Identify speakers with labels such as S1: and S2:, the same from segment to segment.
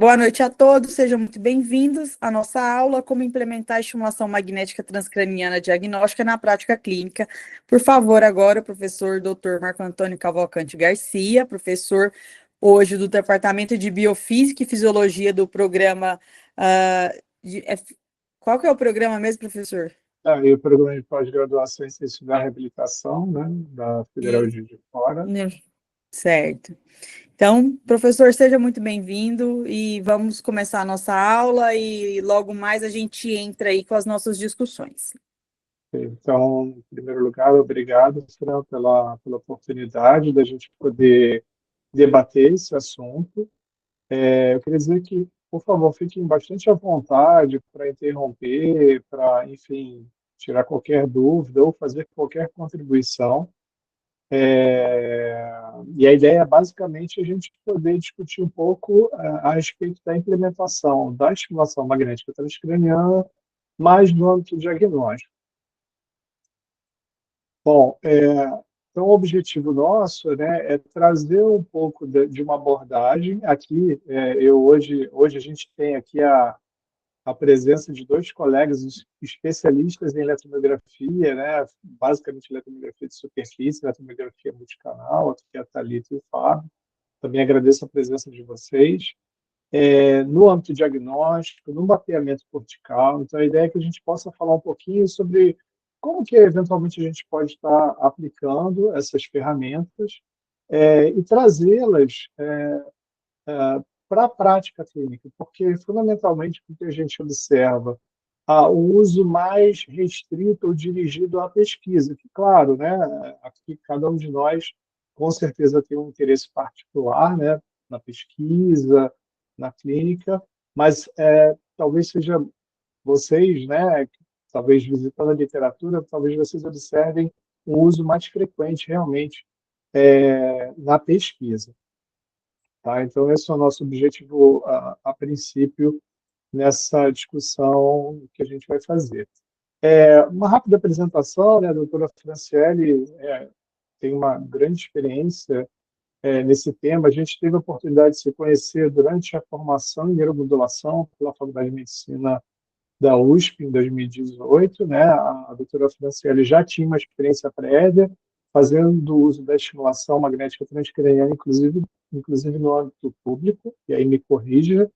S1: Boa noite a todos, sejam muito bem-vindos à nossa aula Como implementar a estimulação magnética transcraniana diagnóstica na prática clínica. Por favor, agora o professor Dr. Marco Antônio Cavalcante Garcia, professor hoje do Departamento de Biofísica e Fisiologia do programa... qual que é o programa mesmo, professor?
S2: E o programa de pós-graduação em ciência da reabilitação, né, da Federal
S1: E,
S2: de Juiz de Fora.
S1: certo. Então, professor, seja muito bem-vindo e vamos começar a nossa aula e logo mais a gente entra aí com as nossas discussões.
S2: Então, em primeiro lugar, obrigado, Fran, pela oportunidade da gente poder debater esse assunto. Eu queria dizer que, por favor, fiquem bastante à vontade para interromper, para, enfim, tirar qualquer dúvida ou fazer qualquer contribuição. E a ideia é basicamente a gente poder discutir um pouco a respeito da implementação da estimulação magnética transcraniana, mais no âmbito diagnóstico. Bom, então o objetivo nosso, né, é trazer um pouco de uma abordagem. Aqui, hoje a gente tem aqui a presença de dois colegas especialistas em eletromiografia, né, basicamente eletromiografia de superfície, eletromiografia multicanal, aqui é a Thalita e o Fábio. Também agradeço a presença de vocês. No âmbito diagnóstico, no mapeamento cortical, então a ideia é que a gente possa falar um pouquinho sobre como que eventualmente a gente pode estar aplicando essas ferramentas e trazê-las para a prática clínica, porque, fundamentalmente, o que a gente observa, o uso mais restrito ou dirigido à pesquisa, que, claro, né, aqui cada um de nós, com certeza, tem um interesse particular, né, na pesquisa, na clínica, mas talvez seja vocês, né, talvez visitando a literatura, talvez vocês observem um uso mais frequente, realmente, na pesquisa. Tá? Então, esse é o nosso objetivo, a princípio, nessa discussão que a gente vai fazer. Uma rápida apresentação, né? A doutora Franciele tem uma grande experiência nesse tema. A gente teve a oportunidade de se conhecer durante a formação em neuromodulação pela Faculdade de Medicina da USP, em 2018. Né? A doutora Franciele já tinha uma experiência prévia, fazendo uso da estimulação magnética transcraniana, inclusive no âmbito público, e aí me corrija,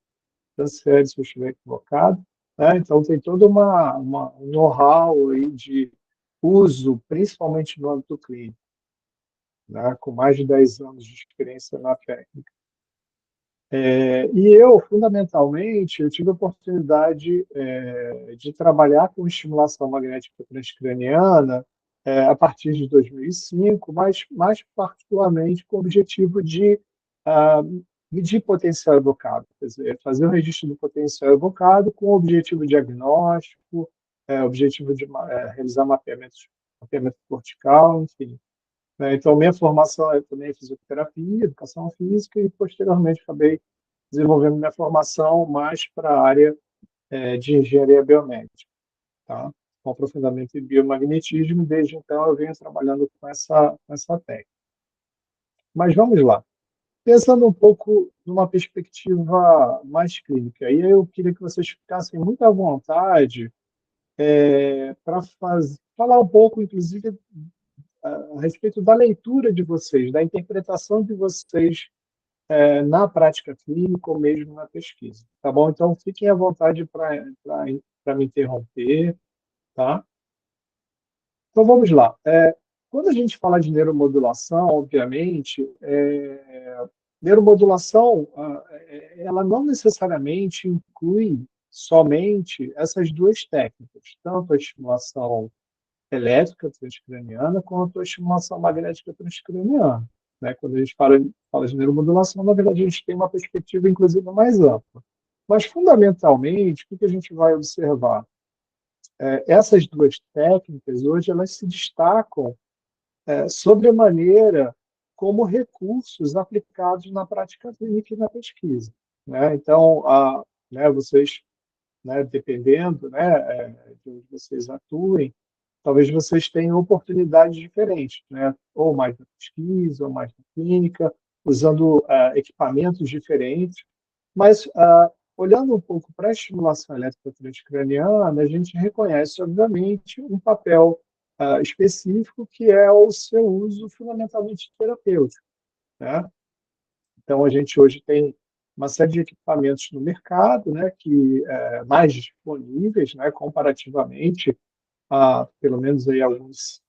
S2: Franciele, se eu estiver equivocado. Né? Então, tem todo um know-how aí de uso, principalmente no âmbito clínico, né? Com mais de 10 anos de experiência na técnica. E eu, fundamentalmente, eu tive a oportunidade de trabalhar com estimulação magnética transcraniana a partir de 2005, mas mais particularmente com o objetivo de ah, medir potencial evocado, quer dizer, fazer o registro do potencial evocado com objetivo diagnóstico, objetivo de realizar mapeamento cortical, enfim. Né? Então, minha formação é também fisioterapia, educação física, e posteriormente acabei desenvolvendo minha formação mais para a área de engenharia biomédica, tá? Com aprofundamento em biomagnetismo, e desde então eu venho trabalhando com essa técnica. Mas vamos lá. Pensando um pouco numa perspectiva mais clínica, aí eu queria que vocês ficassem muito à vontade para falar um pouco, inclusive, a respeito da leitura de vocês, da interpretação de vocês na prática clínica ou mesmo na pesquisa, tá bom? Então, fiquem à vontade para me interromper, tá? Então, vamos lá. Quando a gente fala de neuromodulação, obviamente, neuromodulação, ela não necessariamente inclui somente essas duas técnicas, tanto a estimulação elétrica transcraniana quanto a estimulação magnética transcraniana. Né? Quando a gente fala de neuromodulação, na verdade, a gente tem uma perspectiva, inclusive, mais ampla. Mas, fundamentalmente, o que a gente vai observar? Essas duas técnicas, hoje, elas se destacam sobremaneira como recursos aplicados na prática clínica e na pesquisa. Né? Então, vocês, né, dependendo, né, de onde vocês atuem, talvez vocês tenham oportunidades diferentes, né? Ou mais na pesquisa, ou mais na clínica, usando equipamentos diferentes. Mas, olhando um pouco para a estimulação elétrica transcraniana, a gente reconhece, obviamente, um papel específico, que é o seu uso fundamentalmente terapêutico, né? Então, a gente hoje tem uma série de equipamentos no mercado, né, que mais disponíveis, né, comparativamente a, pelo menos aí alguns,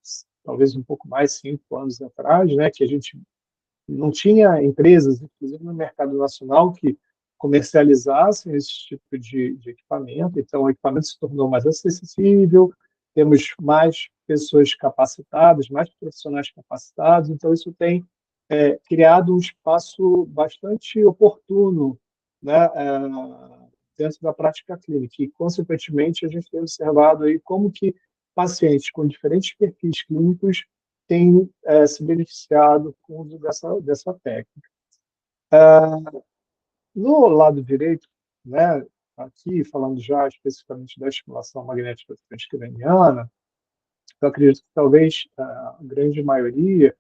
S2: talvez um pouco mais, 5 anos atrás, né, que a gente não tinha empresas, inclusive no mercado nacional, que comercializassem esse tipo de equipamento. Então, o equipamento se tornou mais acessível, temos mais pessoas capacitadas, mais profissionais capacitados. Então, isso tem criado um espaço bastante oportuno, né, dentro da prática clínica. E, consequentemente, a gente tem observado aí como que pacientes com diferentes perfis clínicos têm se beneficiado com o uso dessa técnica. No lado direito, né, aqui falando já especificamente da estimulação magnética transcraniana, eu acredito que talvez a grande maioria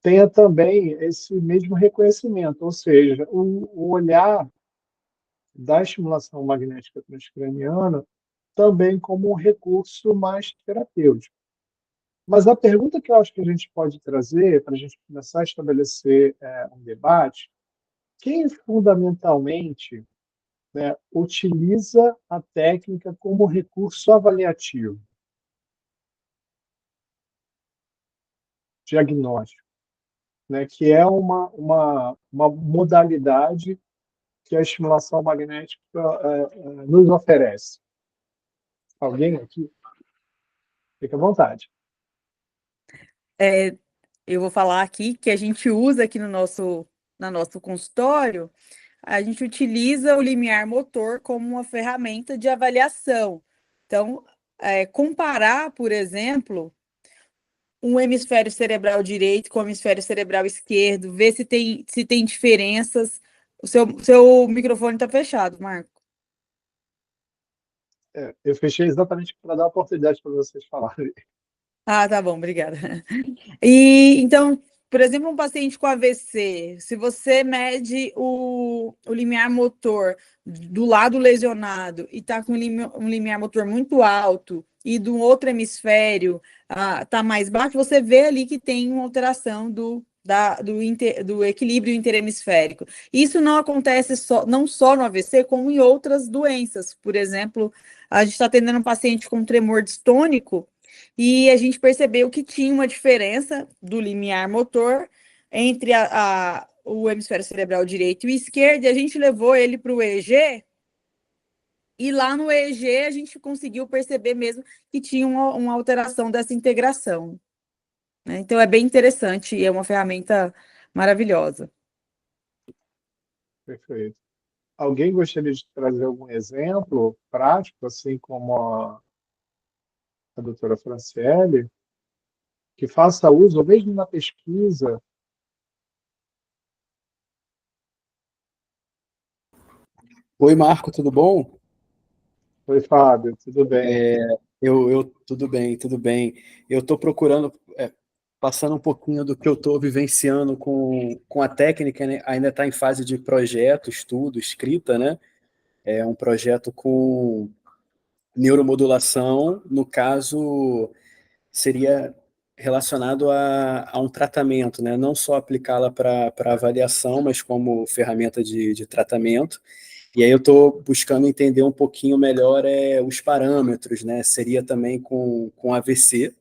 S2: tenha também esse mesmo reconhecimento, ou seja, o olhar da estimulação magnética transcraniana também como um recurso mais terapêutico. Mas a pergunta que eu acho que a gente pode trazer, para a gente começar a estabelecer um debate, quem fundamentalmente, né, utiliza a técnica como recurso avaliativo, diagnóstico, né, que é uma modalidade que a estimulação magnética nos oferece? Alguém aqui? Fique à vontade.
S1: Eu vou falar aqui que a gente usa aqui no nosso consultório, a gente utiliza o limiar motor como uma ferramenta de avaliação. Então, comparar, por exemplo, um hemisfério cerebral direito com o hemisfério cerebral esquerdo, ver se tem diferenças. O seu microfone está fechado, Marco.
S2: Eu fechei exatamente para dar oportunidade para vocês falarem.
S1: Ah, tá bom, obrigada. E então, por exemplo, um paciente com AVC, se você mede o limiar motor do lado lesionado e está com um limiar motor muito alto e do outro hemisfério está mais baixo, você vê ali que tem uma alteração do equilíbrio interhemisférico. Isso não acontece não só no AVC, como em outras doenças. Por exemplo, a gente está atendendo um paciente com tremor distônico e a gente percebeu que tinha uma diferença do limiar motor entre o hemisfério cerebral direito e esquerdo, e a gente levou ele para o EEG, e lá no EEG a gente conseguiu perceber mesmo que tinha uma alteração dessa integração, né? Então é bem interessante e é uma ferramenta maravilhosa.
S2: Perfeito. Alguém gostaria de trazer algum exemplo prático, assim como a doutora Franciele, que faça uso, ou mesmo na pesquisa?
S3: Oi, Marco, tudo bom?
S2: Oi, Fábio, tudo bem?
S3: Tudo bem, tudo bem. Eu estou procurando, passando um pouquinho do que eu estou vivenciando com a técnica, né? Ainda está em fase de projeto, estudo, escrita, né? É um projeto com neuromodulação, no caso, seria relacionado a um tratamento, né? Não só aplicá-la para avaliação, mas como ferramenta de tratamento. E aí eu estou buscando entender um pouquinho melhor os parâmetros, né? Seria também com AVC,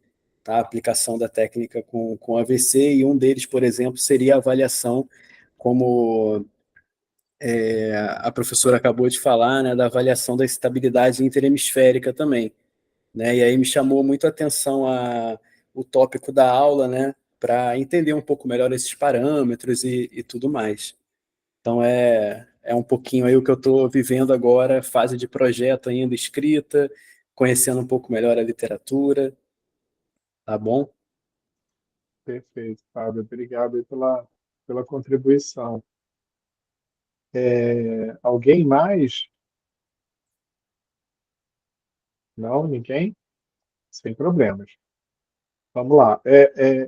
S3: tá? A aplicação da técnica com AVC, e um deles, por exemplo, seria a avaliação, como a professora acabou de falar, né? Da avaliação da estabilidade interhemisférica também, né? E aí me chamou muito a atenção o tópico da aula, né? Para entender um pouco melhor esses parâmetros e tudo mais. Então é um pouquinho aí o que eu estou vivendo agora, fase de projeto ainda, escrita, conhecendo um pouco melhor a literatura, tá bom?
S2: Perfeito, Fábio. Obrigado aí pela contribuição. Alguém mais? Não? Ninguém? Sem problemas. Vamos lá.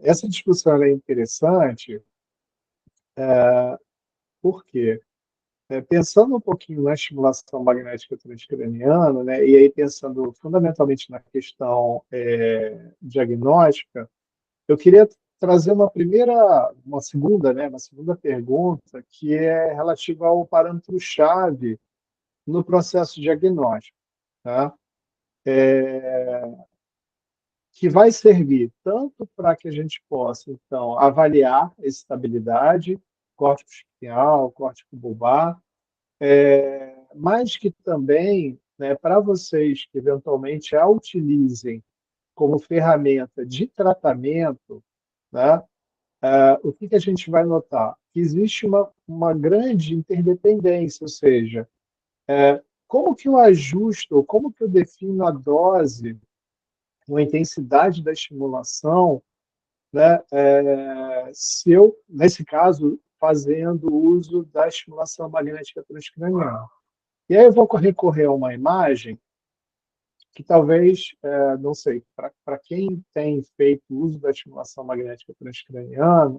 S2: Essa discussão é interessante, por quê? Pensando um pouquinho na estimulação magnética transcraniana, né, e aí pensando fundamentalmente na questão diagnóstica, eu queria trazer uma segunda, né, uma segunda pergunta, que é relativa ao parâmetro-chave no processo diagnóstico, tá? Que vai servir tanto para que a gente possa, então, avaliar a estabilidade, córtex pineal, córtex bulbar, mas que também, né, para vocês que eventualmente a utilizem como ferramenta de tratamento, né, o que que a gente vai notar? Que existe uma grande interdependência, ou seja, como que eu ajusto, ou como que eu defino a dose, a intensidade da estimulação, né, se eu, nesse caso, fazendo uso da estimulação magnética transcraniana. E aí eu vou recorrer a uma imagem que talvez, não sei, para quem tem feito uso da estimulação magnética transcraniana,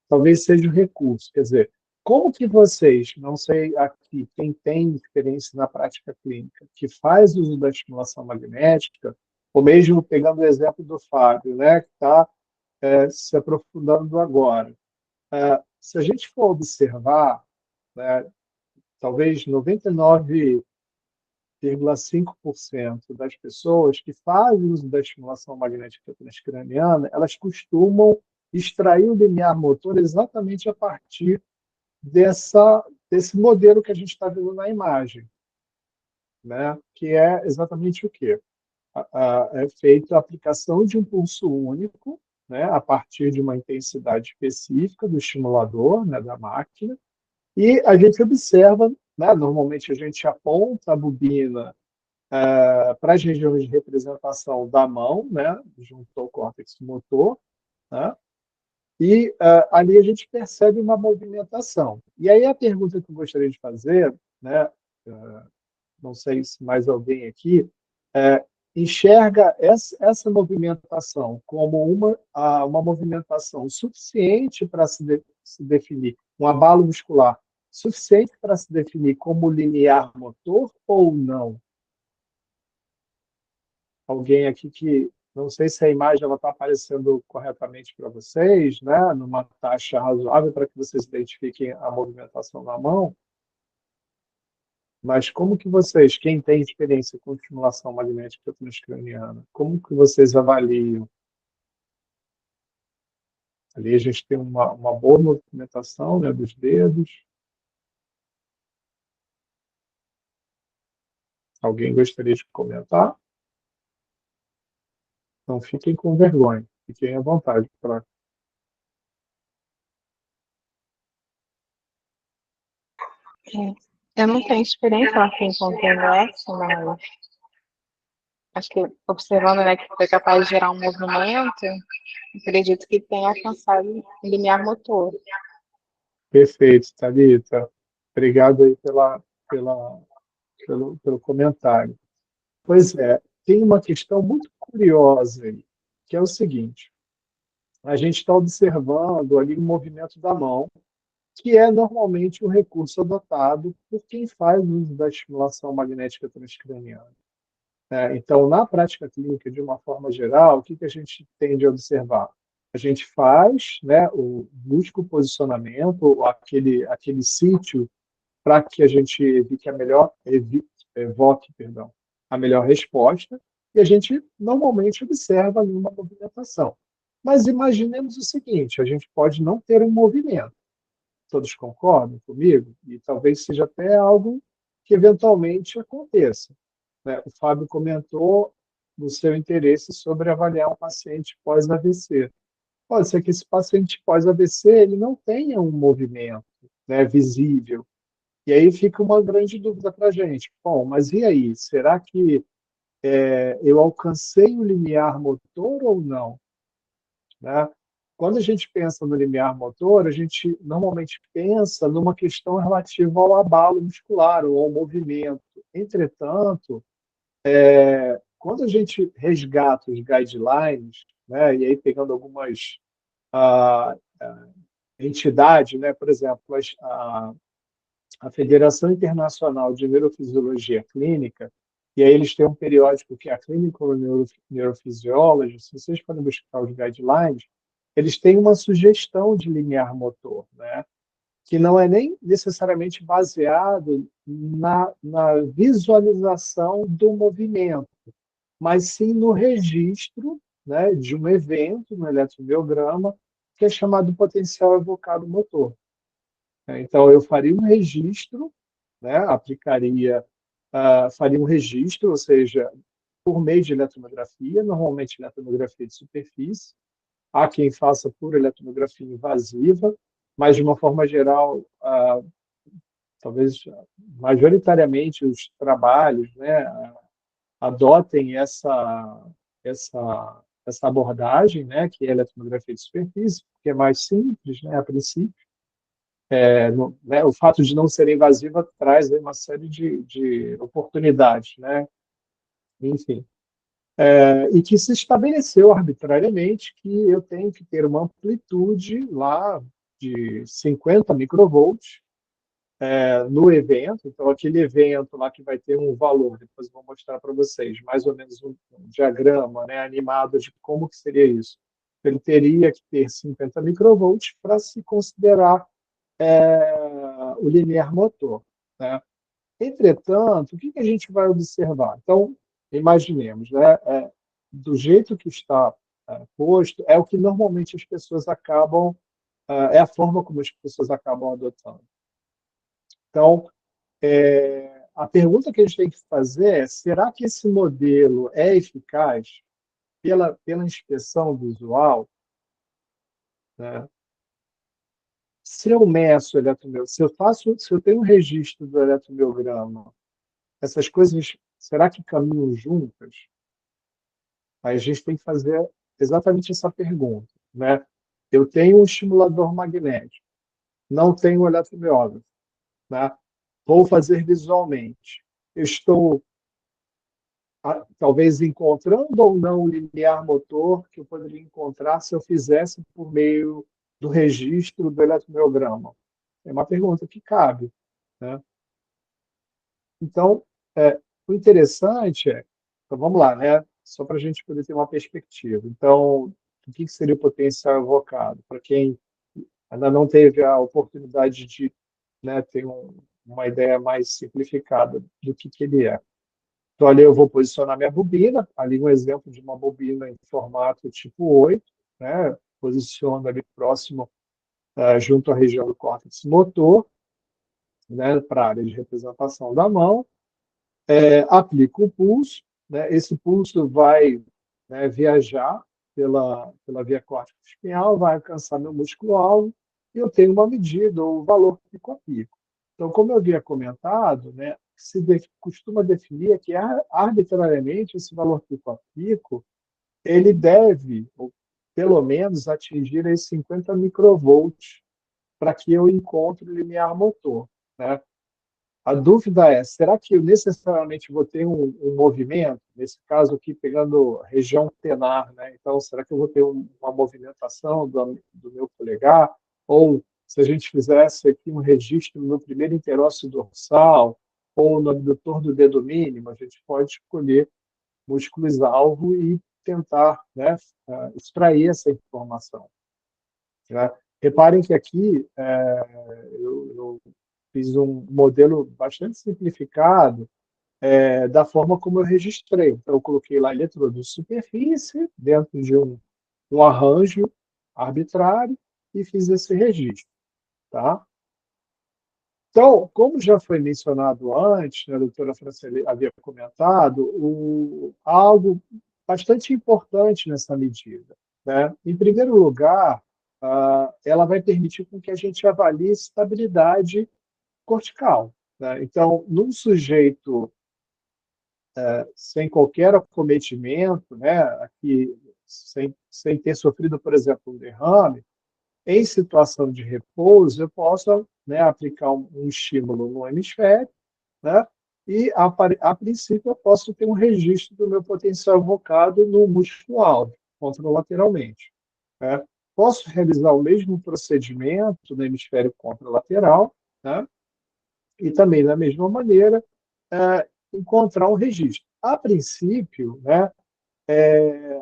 S2: talvez seja o recurso. Quer dizer, como que vocês, não sei aqui, quem tem experiência na prática clínica, que faz uso da estimulação magnética, ou mesmo pegando o exemplo do Fábio, né, que está se aprofundando agora. Se a gente for observar, né, talvez 99,5% das pessoas que fazem uso da estimulação magnética transcraniana, elas costumam extrair o limiar motor exatamente a partir desse modelo que a gente está vendo na imagem, né? Que é exatamente o quê? É feita a aplicação de um pulso único, né, a partir de uma intensidade específica do estimulador, né, da máquina, e a gente observa, né, normalmente a gente aponta a bobina para as regiões de representação da mão, né, junto ao córtex motor, né, e ali a gente percebe uma movimentação. E aí a pergunta que eu gostaria de fazer, né, não sei se mais alguém aqui, enxerga essa movimentação como uma movimentação suficiente para se definir, um abalo muscular suficiente para se definir como linear motor ou não? Alguém aqui que, não sei se a imagem está aparecendo corretamente para vocês, né, numa taxa razoável para que vocês identifiquem a movimentação na mão, mas como que vocês, quem tem experiência com estimulação magnética transcraniana, como que vocês avaliam? Ali a gente tem uma boa movimentação, né, dos dedos. Alguém gostaria de comentar? Não fiquem com vergonha, fiquem à vontade para.
S4: Eu não tenho experiência assim com o TMS, mas acho que observando, né, que foi capaz de gerar um movimento, acredito que tenha alcançado o limiar motor.
S2: Perfeito, Thalita. Obrigado aí pelo comentário. Pois é, tem uma questão muito curiosa aí, que é o seguinte: a gente está observando ali o movimento da mão, que é normalmente o recurso adotado por quem faz uso da estimulação magnética transcraniana. Então, na prática clínica, de uma forma geral, o que a gente tende a observar? A gente faz, né, busca o posicionamento, aquele sítio, para que a gente evoque, perdão, a melhor resposta, e a gente normalmente observa ali uma movimentação. Mas imaginemos o seguinte: a gente pode não ter um movimento. Todos concordam comigo? E talvez seja até algo que eventualmente aconteça, né? O Fábio comentou no seu interesse sobre avaliar um paciente pós-AVC. Pode ser que esse paciente pós-AVC ele não tenha um movimento, né, visível. E aí fica uma grande dúvida para a gente. Bom, mas e aí? Será que eu alcancei o limiar motor ou não? Né? Quando a gente pensa no limiar motor, a gente normalmente pensa numa questão relativa ao abalo muscular ou ao movimento. Entretanto, quando a gente resgata os guidelines, né, e aí pegando algumas entidades, né, por exemplo, a Federação Internacional de Neurofisiologia Clínica, e aí eles têm um periódico que é a Clinical Neurophysiology. Se vocês forem buscar os guidelines, eles têm uma sugestão de limiar motor, né? Que não é nem necessariamente baseado na visualização do movimento, mas sim no registro, né, de um evento no eletromiograma, que é chamado potencial evocado motor. Então, eu faria um registro, né, faria um registro, ou seja, por meio de eletromiografia, normalmente eletromiografia de superfície. Há quem faça por eletromiografia invasiva, mas, de uma forma geral, talvez majoritariamente os trabalhos, né, adotem essa abordagem, né, que é a eletromiografia de superfície, que é mais simples, né, a princípio. Né, o fato de não ser invasiva traz aí uma série de oportunidades, né? Enfim. E que se estabeleceu arbitrariamente que eu tenho que ter uma amplitude lá de 50 microvolts no evento. Então, aquele evento lá que vai ter um valor, depois eu vou mostrar para vocês, mais ou menos um diagrama, né, animado de como que seria isso. Ele teria que ter 50 microvolts para se considerar o limiar motor, né? Entretanto, o que a gente vai observar? Então, imaginemos, né, do jeito que está posto, é o que normalmente as pessoas acabam, é a forma como as pessoas acabam adotando. Então, a pergunta que a gente tem que fazer é: será que esse modelo é eficaz pela inspeção visual, né? Se eu meço o eletromiograma, se eu tenho um registro do eletromiograma, essas coisas, será que caminham juntas? Aí a gente tem que fazer exatamente essa pergunta, né? Eu tenho um estimulador magnético, não tenho um eletromiógrafo, né? Vou fazer visualmente. Eu estou talvez encontrando ou não o limiar motor que eu poderia encontrar se eu fizesse por meio do registro do eletromiograma? É uma pergunta que cabe, né? Então, o interessante então vamos lá, né? Só para a gente poder ter uma perspectiva. Então, o que seria o potencial evocado? Para quem ainda não teve a oportunidade de, né, ter uma ideia mais simplificada do que ele é. Então, ali eu vou posicionar minha bobina, ali um exemplo de uma bobina em formato tipo 8, né? Posiciono ali próximo, junto à região do córtex motor, né, para a área de representação da mão. Aplico o pulso, né? Esse pulso vai, né, viajar pela via córtica espinhal, vai alcançar meu músculo-alvo, e eu tenho uma medida, ou valor pico a pico. Então, como eu havia comentado, né, costuma definir que arbitrariamente esse valor pico a pico ele deve, ou pelo menos, atingir esses 50 microvolts para que eu encontre o limiar motor, né? A dúvida é: será que eu necessariamente vou ter um movimento? Nesse caso aqui, pegando região tenar, né? Então, será que eu vou ter uma movimentação do meu polegar? Ou, se a gente fizesse aqui um registro no primeiro interósseo dorsal ou no abdutor do dedo mínimo, a gente pode escolher músculos-alvo e tentar, né, extrair essa informação, né? Reparem que aqui eu fiz um modelo bastante simplificado da forma como eu registrei. Então, eu coloquei lá eletrodo de superfície dentro de um arranjo arbitrário e fiz esse registro, tá? Então, como já foi mencionado antes, né, a doutora Franceli havia comentado, algo bastante importante nessa medida, né? Em primeiro lugar, ela vai permitir com que a gente avalie estabilidade cortical, né? Então, num sujeito sem qualquer acometimento, né, aqui, sem ter sofrido, por exemplo, um derrame, em situação de repouso, eu posso, né, aplicar um estímulo no hemisfério, né, e, a princípio, eu posso ter um registro do meu potencial evocado no músculo-alvo, contralateralmente, né? Posso realizar o mesmo procedimento no hemisfério contralateral, né, e também, da mesma maneira, encontrar um registro. A princípio, né,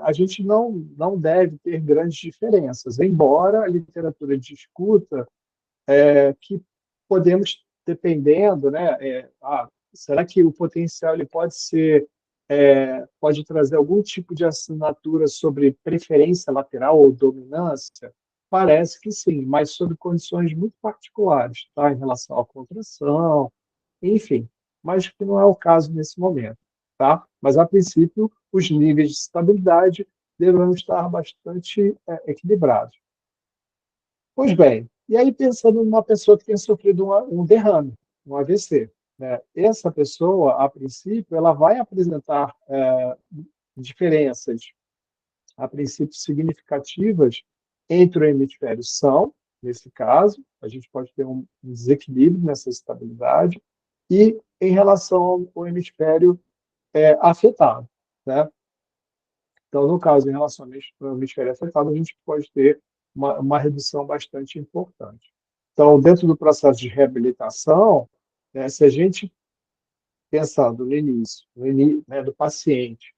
S2: a gente não deve ter grandes diferenças, embora a literatura discuta que podemos, dependendo, né, será que o potencial ele pode trazer algum tipo de assinatura sobre preferência lateral ou dominância? Parece que sim, mas sob condições muito particulares, tá? Em relação à contração, enfim, mas que não é o caso nesse momento, tá? Mas, a princípio, os níveis de estabilidade deverão estar bastante equilibrados. Pois bem, e aí pensando numa pessoa que tenha sofrido um derrame, um AVC, né? Essa pessoa, a princípio, ela vai apresentar diferenças, a princípio, significativas entre o hemisfério são, nesse caso, a gente pode ter um desequilíbrio nessa estabilidade, e em relação ao hemisfério afetado, né? Então, no caso, em relação ao hemisfério afetado, a gente pode ter uma redução bastante importante. Então, dentro do processo de reabilitação, né, se a gente pensando no início, né, do paciente,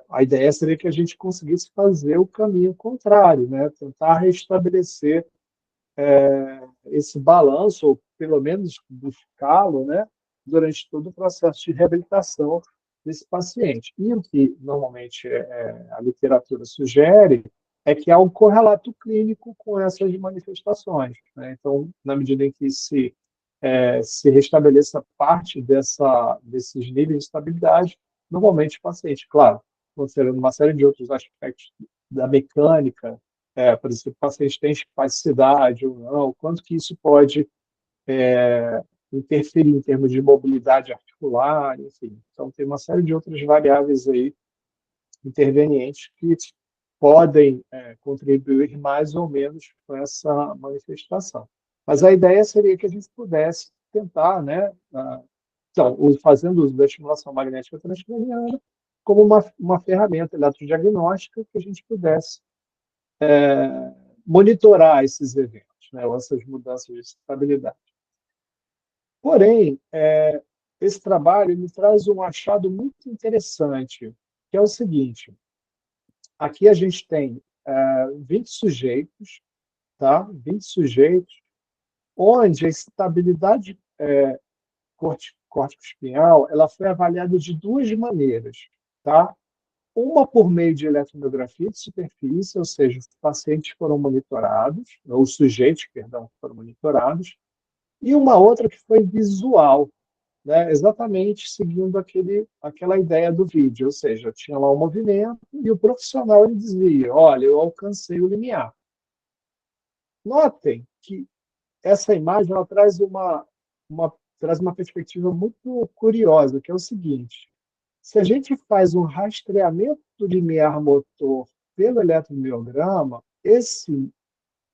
S2: a ideia seria que a gente conseguisse fazer o caminho contrário, né, tentar restabelecer esse balanço, ou pelo menos buscá-lo, né, durante todo o processo de reabilitação desse paciente. E o que normalmente a literatura sugere é que há um correlato clínico com essas manifestações, né? Então, na medida em que se restabeleça parte desses níveis de estabilidade, normalmente o paciente, claro, considerando uma série de outros aspectos da mecânica, por exemplo, o paciente tem espasticidade ou não, quanto que isso pode interferir em termos de mobilidade articular, enfim. Então, tem uma série de outras variáveis aí intervenientes que podem contribuir mais ou menos com essa manifestação. Mas a ideia seria que a gente pudesse tentar, né, então, fazendo uso da estimulação magnética transcraniana como uma ferramenta eletrodiagnóstica que a gente pudesse monitorar esses eventos, né, ou essas mudanças de estabilidade. Porém, esse trabalho me traz um achado muito interessante, que é o seguinte: aqui a gente tem 20 sujeitos, tá? 20 sujeitos, onde a estabilidade córtico-espinhal ela foi avaliada de duas maneiras, tá? Uma por meio de eletromiografia de superfície, ou seja, os pacientes foram monitorados, ou os sujeitos, perdão, foram monitorados, e uma outra que foi visual, né, exatamente seguindo aquela ideia do vídeo, ou seja, tinha lá um movimento e o profissional ele dizia, olha, eu alcancei o limiar. Notem que essa imagem ela traz uma perspectiva muito curiosa, que é o seguinte: se a gente faz um rastreamento do limiar motor pelo eletromiograma,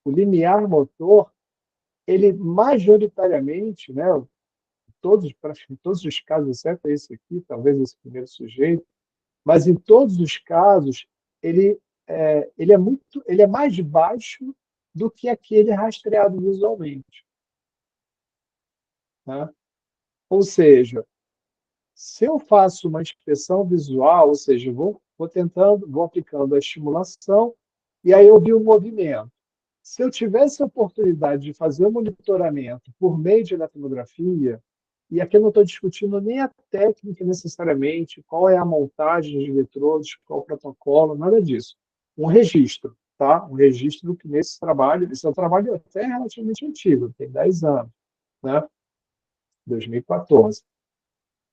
S2: o limiar motor, ele majoritariamente, né, praticamente todos os casos, exceto esse aqui, talvez esse primeiro sujeito, mas em todos os casos, ele é mais baixo do que aquele rastreado visualmente, né? Ou seja, se eu faço uma inspeção visual, ou seja, vou aplicando a estimulação, e aí eu vi o movimento. Se eu tivesse a oportunidade de fazer o monitoramento por meio de eletromiografia, e aqui eu não estou discutindo nem a técnica necessariamente, qual é a montagem de eletrodos, qual o protocolo, nada disso. Um registro, tá? Um registro que nesse trabalho, esse é um trabalho até relativamente antigo, tem 10 anos, né? 2014.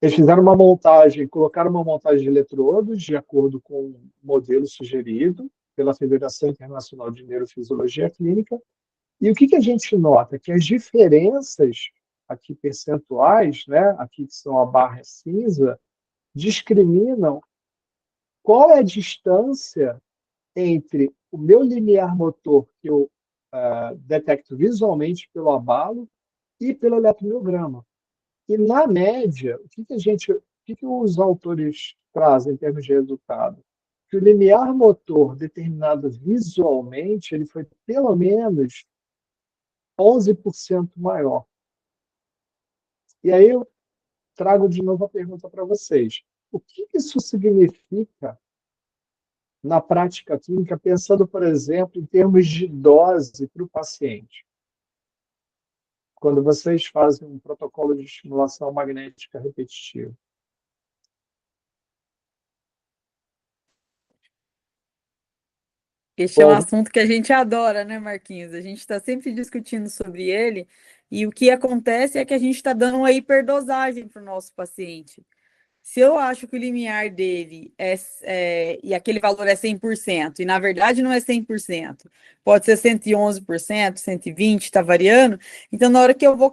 S2: Eles fizeram uma montagem, colocaram uma montagem de eletrodos de acordo com o modelo sugerido pela Federação Internacional de Neurofisiologia Clínica. E o que a gente nota? Que as diferenças aqui percentuais, né, aqui que são a barra cinza, discriminam qual é a distância entre o meu limiar motor, que eu detecto visualmente pelo abalo, e pelo eletromiograma. E, na média, o que os autores trazem em termos de resultado? Que o limiar motor determinado visualmente ele foi pelo menos 11% maior. E aí eu trago de novo a pergunta para vocês. O que isso significa na prática clínica, pensando, por exemplo, em termos de dose para o paciente? Quando vocês fazem um protocolo de estimulação magnética repetitiva.
S1: Este é um
S2: Bom,
S1: assunto que a gente adora, né, Marquinhos? A gente está sempre discutindo sobre ele, e o que acontece é que a gente está dando uma hiperdosagem para o nosso paciente. Se eu acho que o limiar dele e aquele valor é 100%, e na verdade não é 100%, pode ser 111%, 120%, está variando, então na hora que eu vou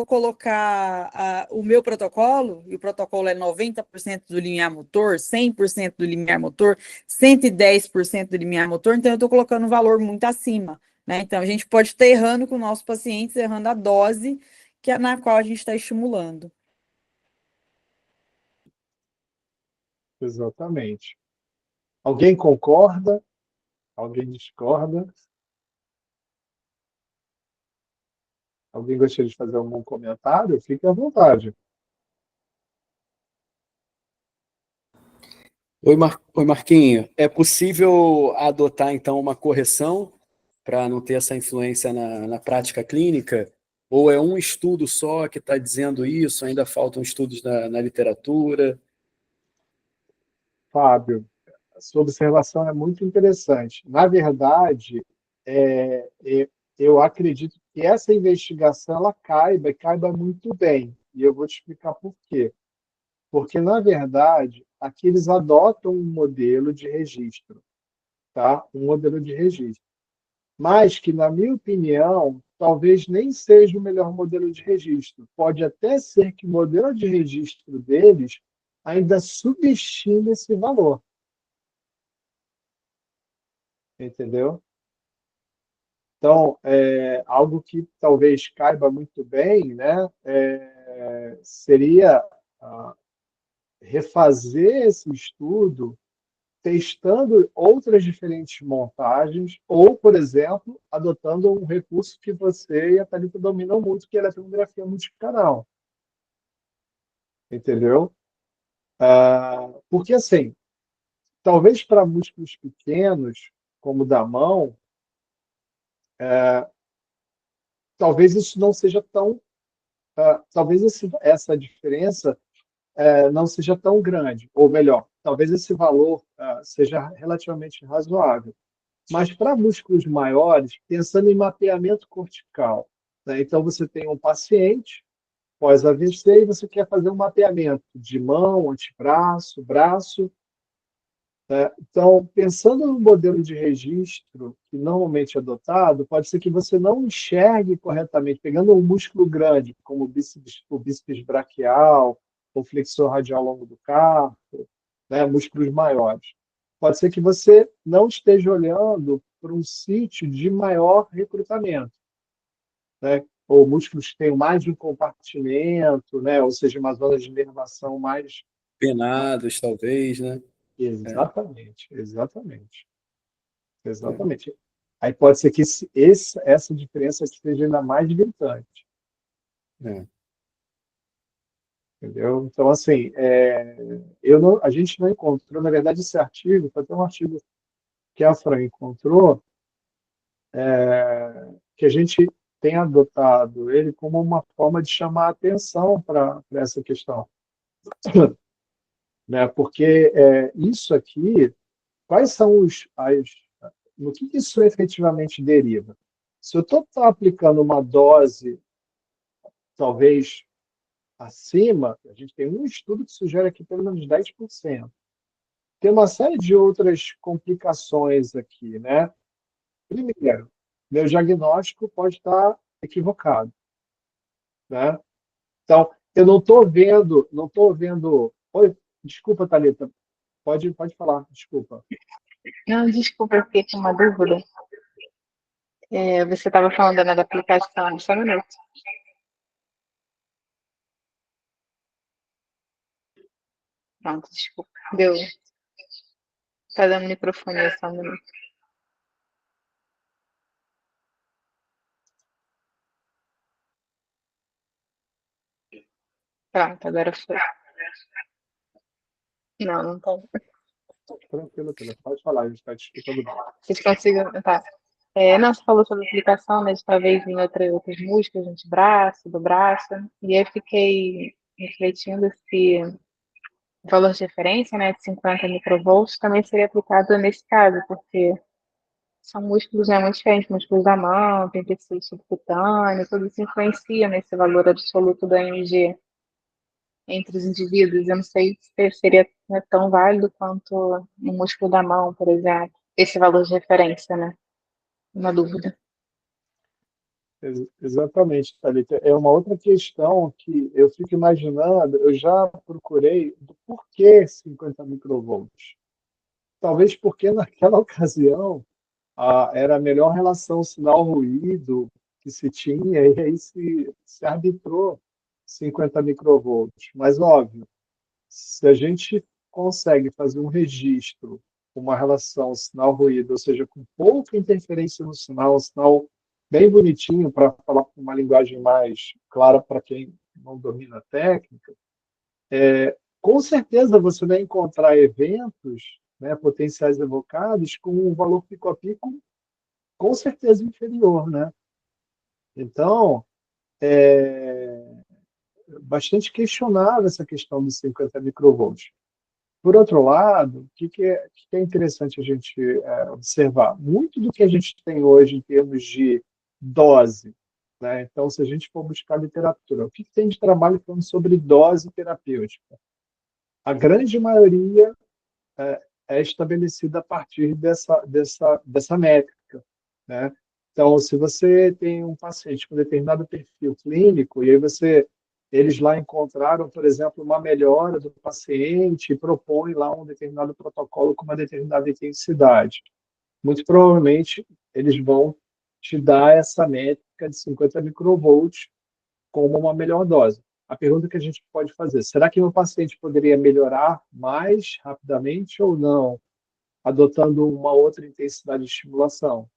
S1: colocar o meu protocolo, e o protocolo é 90% do limiar motor, 100% do limiar motor, 110% do limiar motor, então eu estou colocando um valor muito acima, né? Então a gente pode estar errando com nossos pacientes, errando a dose na qual a gente está estimulando.
S2: exatamente. Alguém concorda? Alguém discorda? Alguém gostaria de fazer algum comentário? Fique à vontade.
S3: Oi, Marquinho. É possível adotar, então, uma correção para não ter essa influência na prática clínica? Ou é um estudo só que está dizendo isso? Ainda faltam estudos na literatura?
S2: Fábio, a sua observação é muito interessante. Na verdade, eu acredito que essa investigação ela caiba muito bem. E eu vou te explicar por quê. Porque, na verdade, aqui eles adotam um modelo de registro, tá? Um modelo de registro. Mas que, na minha opinião, talvez nem seja o melhor modelo de registro. Pode até ser que o modelo de registro deles ainda subestime esse valor, entendeu? Então, algo que talvez caiba muito bem, né, seria refazer esse estudo testando outras diferentes montagens ou, por exemplo, adotando um recurso que você e a Thalita dominam muito, que é a eletromiografia multicanal, entendeu? Porque, assim, talvez para músculos pequenos, como o da mão, talvez isso não seja tão... talvez essa diferença não seja tão grande, ou melhor, talvez esse valor seja relativamente razoável. Mas para músculos maiores, pensando em mapeamento cortical, né? Então você tem um paciente pós-AVC e você quer fazer um mapeamento de mão, antebraço, braço. Então, pensando no modelo de registro que normalmente é adotado, pode ser que você não enxergue corretamente, pegando um músculo grande, como o bíceps braquial, o flexor radial longo do carpo, né, músculos maiores. Pode ser que você não esteja olhando para um sítio de maior recrutamento, né? Ou músculos que tenham mais de um compartimento, né? Ou seja, uma zona de inervação mais...
S3: Penados, talvez, né?
S2: Exatamente, exatamente. Exatamente. Aí pode ser que essa diferença seja ainda mais gritante,
S3: É.
S2: entendeu? Então, assim, a gente não encontrou, na verdade, esse artigo, foi até um artigo que a Fran encontrou, que a gente tem adotado ele como uma forma de chamar a atenção para essa questão, né? Porque isso aqui, quais são no que isso efetivamente deriva? Se eu estou aplicando uma dose, talvez acima, a gente tem um estudo que sugere aqui pelo menos 10%. Tem uma série de outras complicações aqui, né? Primeiro, meu diagnóstico pode estar equivocado, né? Então, eu não estou vendo... Oi, desculpa, Thalita, pode falar, desculpa.
S4: Não, desculpa, eu fiquei com uma dúvida. Você estava falando da aplicação, só um minuto. Pronto, desculpa. Deu. Tá dando microfone, só um minuto. Pronto, agora foi. Não, não tem.
S2: Tranquilo, pode falar, a gente está te escutando bem.
S4: Vocês conseguem. Tá. Não, você falou sobre aplicação, né? De talvez em outros músculos, antebraço, do braço. E aí eu fiquei refletindo se o valor de referência, né, de 50 microvolts, também seria aplicado nesse caso, porque são músculos, né, muito diferentes, músculos da mão, tem tecido subcutâneo, tudo isso influencia nesse valor absoluto do AMG entre os indivíduos. Eu não sei se seria, né, tão válido quanto no músculo da mão, por exemplo, esse valor de referência, né? Uma dúvida.
S2: Exatamente, Thalita. É uma outra questão que eu fico imaginando, eu já procurei do porquê 50 microvolts. Talvez porque naquela ocasião era a melhor relação sinal-ruído que se tinha, e aí se arbitrou 50 microvolts. Mas, óbvio, se a gente consegue fazer um registro com uma relação sinal-ruído, ou seja, com pouca interferência no sinal, um sinal bem bonitinho, para falar com uma linguagem mais clara para quem não domina a técnica, com certeza você vai encontrar eventos, né, potenciais evocados com um valor pico a pico com certeza inferior, né? Então, é bastante questionável essa questão dos 50 microvolts. Por outro lado, o que é interessante a gente observar? Muito do que a gente tem hoje em termos de dose, né? Então, se a gente for buscar literatura, o que tem de trabalho falando sobre dose terapêutica? A grande maioria é estabelecida a partir dessa métrica, né? Então, se você tem um paciente com determinado perfil clínico, e aí eles lá encontraram, por exemplo, uma melhora do paciente e propõem lá um determinado protocolo com uma determinada intensidade. Muito provavelmente, eles vão te dar essa métrica de 50 microvolts como uma melhor dose. A pergunta que a gente pode fazer, será que meu paciente poderia melhorar mais rapidamente ou não, adotando uma outra intensidade de estimulação?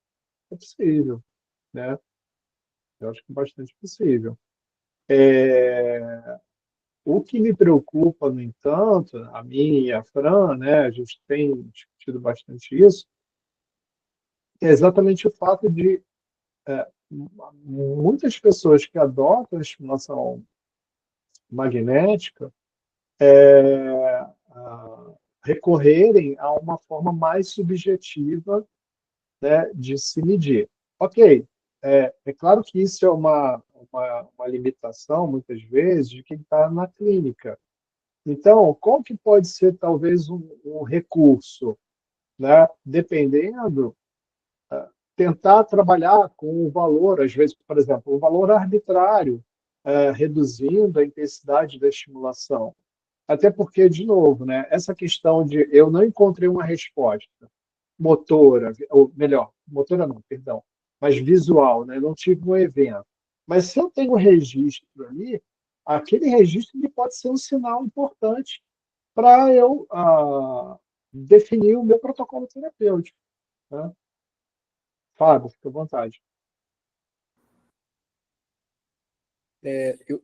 S2: É possível, né? Eu acho que é bastante possível. O que me preocupa, no entanto, a mim e a Fran, né, a gente tem discutido bastante isso, é exatamente o fato de muitas pessoas que adotam a estimulação magnética recorrerem a uma forma mais subjetiva, né, de se medir. Ok, é claro que isso é uma limitação, muitas vezes, de quem está na clínica. Então, qual que pode ser, talvez, um recurso, né? Dependendo, tentar trabalhar com o valor, às vezes, por exemplo, o valor arbitrário, reduzindo a intensidade da estimulação. Até porque, de novo, né, essa questão de eu não encontrei uma resposta motora, ou melhor, motora não, perdão, mas visual, né? Eu não tive um evento. Mas se eu tenho um registro ali, aquele registro ele pode ser um sinal importante para eu definir o meu protocolo terapêutico. Né? Fábio, fica à vontade.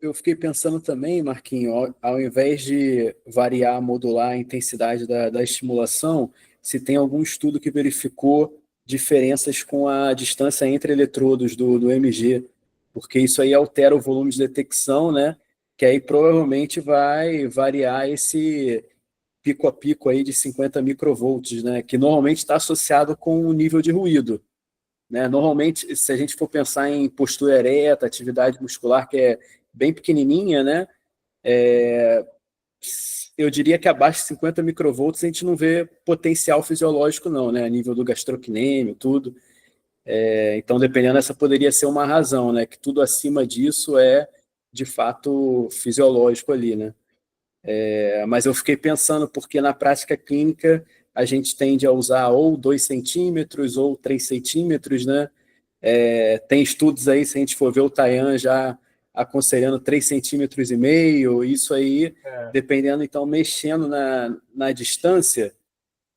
S3: Eu fiquei pensando também, Marquinho, ao invés de variar, modular a intensidade da estimulação, se tem algum estudo que verificou diferenças com a distância entre eletrodos do MG, porque isso aí altera o volume de detecção, né? Que aí provavelmente vai variar esse pico a pico aí de 50 microvolts, né? Que normalmente está associado com o nível de ruído. Né? Normalmente, se a gente for pensar em postura ereta, atividade muscular que é bem pequenininha, né? Eu diria que abaixo de 50 microvolts a gente não vê potencial fisiológico não, né? A nível do gastrocnêmio, tudo. Então, dependendo, essa poderia ser uma razão, né? Que tudo acima disso é, de fato, fisiológico ali, né? Mas eu fiquei pensando, porque na prática clínica a gente tende a usar ou 2 centímetros ou 3 centímetros, né? Tem estudos aí, se a gente for ver o Tayan já aconselhando 3,5 centímetros, isso aí, dependendo, então, mexendo na distância,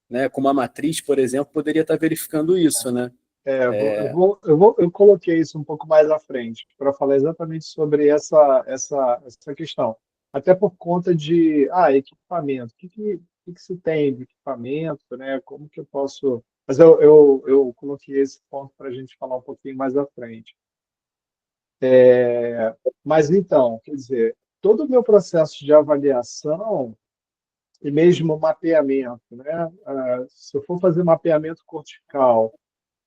S3: né, com uma matriz, por exemplo, poderia estar verificando isso, né?
S2: Eu coloquei isso um pouco mais à frente, para falar exatamente sobre essa questão. até por conta de equipamento. O que se tem de equipamento, né? Como que eu posso... Mas eu coloquei esse ponto para a gente falar um pouquinho mais à frente. Mas então, quer dizer, todo o meu processo de avaliação e mesmo mapeamento, né? Se eu for fazer mapeamento cortical,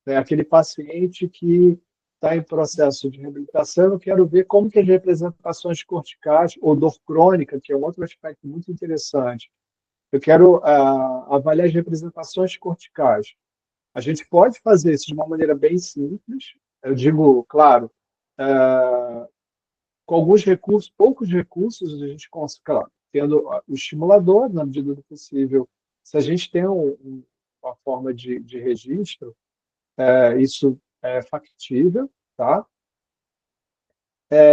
S2: né? Aquele paciente que está em processo de reabilitação, eu quero ver como que as representações corticais, ou dor crônica, que é um outro aspecto muito interessante. Eu quero avaliar as representações corticais. A gente pode fazer isso de uma maneira bem simples, eu digo, claro, com alguns recursos, poucos recursos, a gente consegue, claro, tendo o estimulador, na medida do possível, se a gente tem uma forma de registro, isso é factível, tá?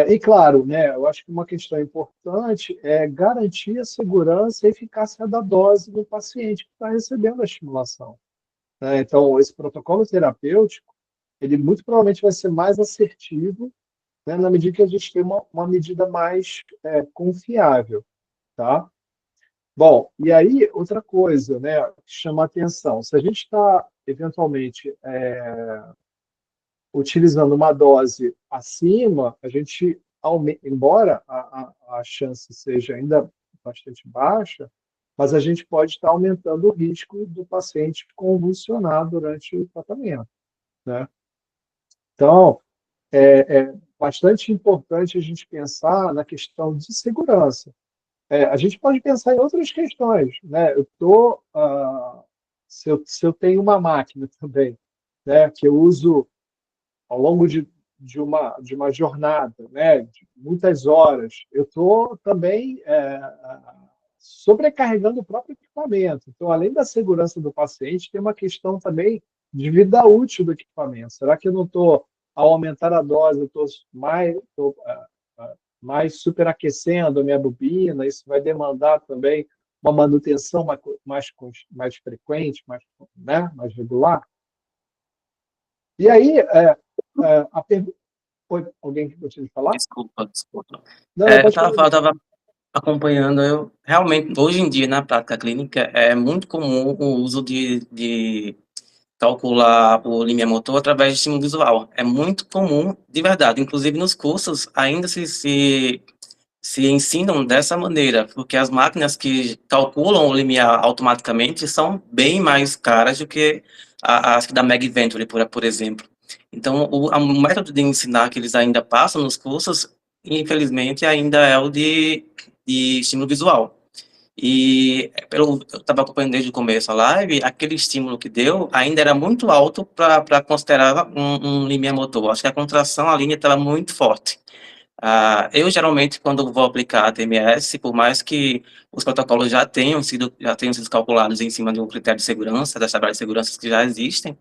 S2: E claro, né, eu acho que uma questão importante é garantir a segurança e eficácia da dose do paciente que está recebendo a estimulação, né? Então, esse protocolo terapêutico, ele muito provavelmente vai ser mais assertivo, né, na medida que a gente tem uma medida mais confiável, tá? Bom, e aí, outra coisa, né, que chama a atenção, se a gente está, eventualmente, utilizando uma dose acima, a gente, embora a chance seja ainda bastante baixa, mas a gente pode estar aumentando o risco do paciente convulsionar durante o tratamento, né? Então, é bastante importante a gente pensar na questão de segurança. A gente pode pensar em outras questões, né? Se eu tenho uma máquina também, né, que eu uso ao longo de uma jornada, né, de muitas horas, eu estou também sobrecarregando o próprio equipamento. Então, além da segurança do paciente, tem uma questão também de vida útil do equipamento. Será que eu não estou, ao aumentar a dose, eu estou mais superaquecendo a minha bobina? Isso vai demandar também uma manutenção mais frequente, né, mais regular. E aí, a pergunta... Alguém que gostaria de falar?
S3: Desculpa.
S2: Não,
S3: Eu
S2: pode falar.
S3: estava acompanhando, realmente, hoje em dia, na prática clínica, é muito comum o uso de calcular o limiar motor através de estímulo visual. É muito comum, de verdade. Inclusive, nos cursos, ainda se ensinam dessa maneira, porque as máquinas que calculam o limiar automaticamente são bem mais caras do que as da Meg Venturi, por exemplo. Então, o método de ensinar que eles ainda passam nos cursos, infelizmente, ainda é o de estímulo visual. E eu estava acompanhando desde o começo a live, aquele estímulo que deu ainda era muito alto para considerar um limiar motor. Acho que a contração, a linha estava muito forte. Eu geralmente, quando vou aplicar a TMS, por mais que os protocolos já tenham sido calculados em cima de um critério de segurança, das tabelas de segurança que já existem,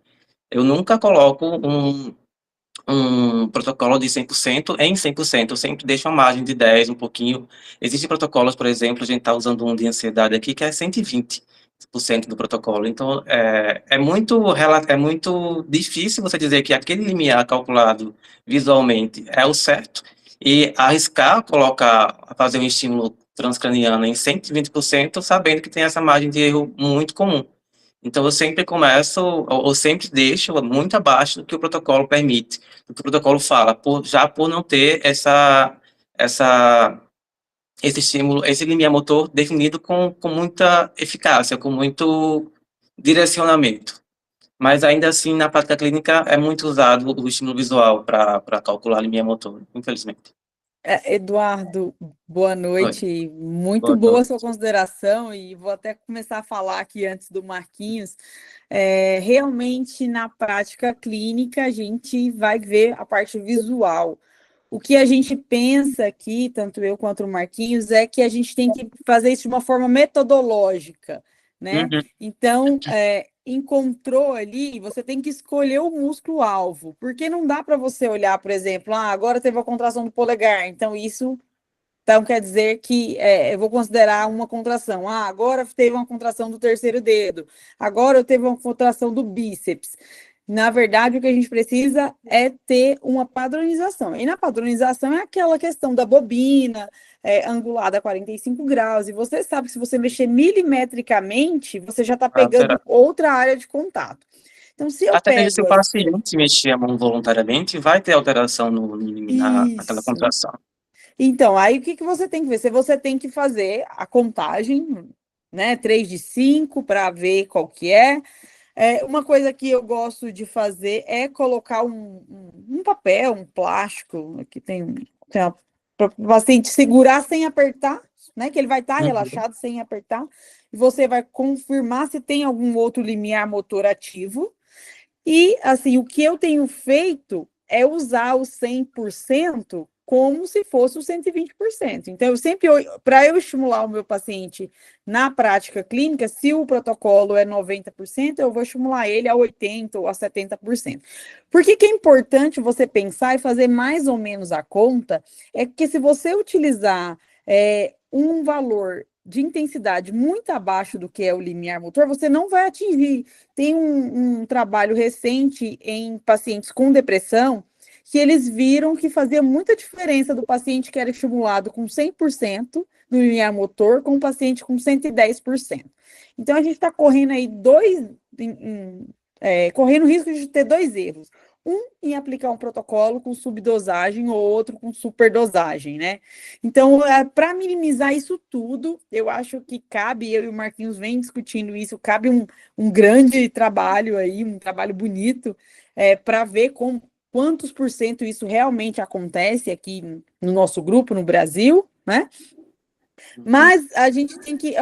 S3: eu nunca coloco um protocolo de 100% em 100%, eu sempre deixo uma margem de 10, um pouquinho. Existem protocolos, por exemplo, a gente está usando um de ansiedade aqui, que é 120% do protocolo. Então, é muito difícil você dizer que aquele limiar calculado visualmente é o certo e arriscar fazer um estímulo transcraniano em 120%, sabendo que tem essa margem de erro muito comum. Então, eu sempre começo, ou sempre deixo muito abaixo do que o protocolo permite, do que o protocolo fala, já por não ter essa, esse estímulo, esse limiar motor definido com muita eficácia, com muito direcionamento. Mas, ainda assim, na prática clínica, é muito usado o estímulo visual para calcular limiar motor, infelizmente.
S1: Eduardo, boa
S3: Oi,
S1: noite. Muito
S3: boa
S1: boa a
S3: noite.
S1: sua consideração, e vou até começar a falar aqui antes do Marquinhos. Realmente, na prática clínica, a gente vai ver a parte visual. O que a gente pensa aqui, tanto eu quanto o Marquinhos, é que a gente tem que fazer isso de uma forma metodológica, né?
S3: Uhum.
S1: Então, encontrou ali, você tem que escolher o músculo-alvo, porque não dá para você olhar, por exemplo, agora teve a contração do polegar, então quer dizer que eu vou considerar uma contração. Agora teve uma contração do terceiro dedo, agora eu teve uma contração do bíceps. Na verdade, o que a gente precisa é ter uma padronização. E na padronização é aquela questão da bobina, angulada a 45 graus. E você sabe que se você mexer milimetricamente, você já está pegando outra área de contato. Então, se eu
S5: Até mesmo se
S1: pego
S5: o
S1: assim,
S5: paciente mexer a mão voluntariamente, vai ter alteração naquela
S1: isso.
S5: contração.
S1: Então, aí o que você tem que ver? Você tem que fazer a contagem, né? 3 de 5 para ver qual que é. Uma coisa que eu gosto de fazer é colocar um papel, um plástico, que para o paciente segurar sem apertar, né? Que ele vai estar relaxado sem apertar, e você vai confirmar se tem algum outro limiar motor ativo. E, assim, o que eu tenho feito é usar o 100% como se fosse o 120%. Então, eu sempre, para eu estimular o meu paciente na prática clínica, se o protocolo é 90%, eu vou estimular ele a 80% ou a 70%. Por que é importante você pensar e fazer mais ou menos a conta? É que se você utilizar um valor de intensidade muito abaixo do que é o limiar motor, você não vai atingir. Tem um trabalho recente em pacientes com depressão que eles viram que fazia muita diferença do paciente que era estimulado com 100% do limiar motor com o paciente com 110%. Então, a gente está correndo aí correndo o risco de ter dois erros. Um em aplicar um protocolo com subdosagem ou outro com superdosagem, né? Então, para minimizar isso tudo, eu acho que cabe, eu e o Marquinhos vem discutindo isso, cabe um grande trabalho aí, um trabalho bonito, para ver quantos por cento isso realmente acontece aqui no nosso grupo, no Brasil, né? Mas a gente tem que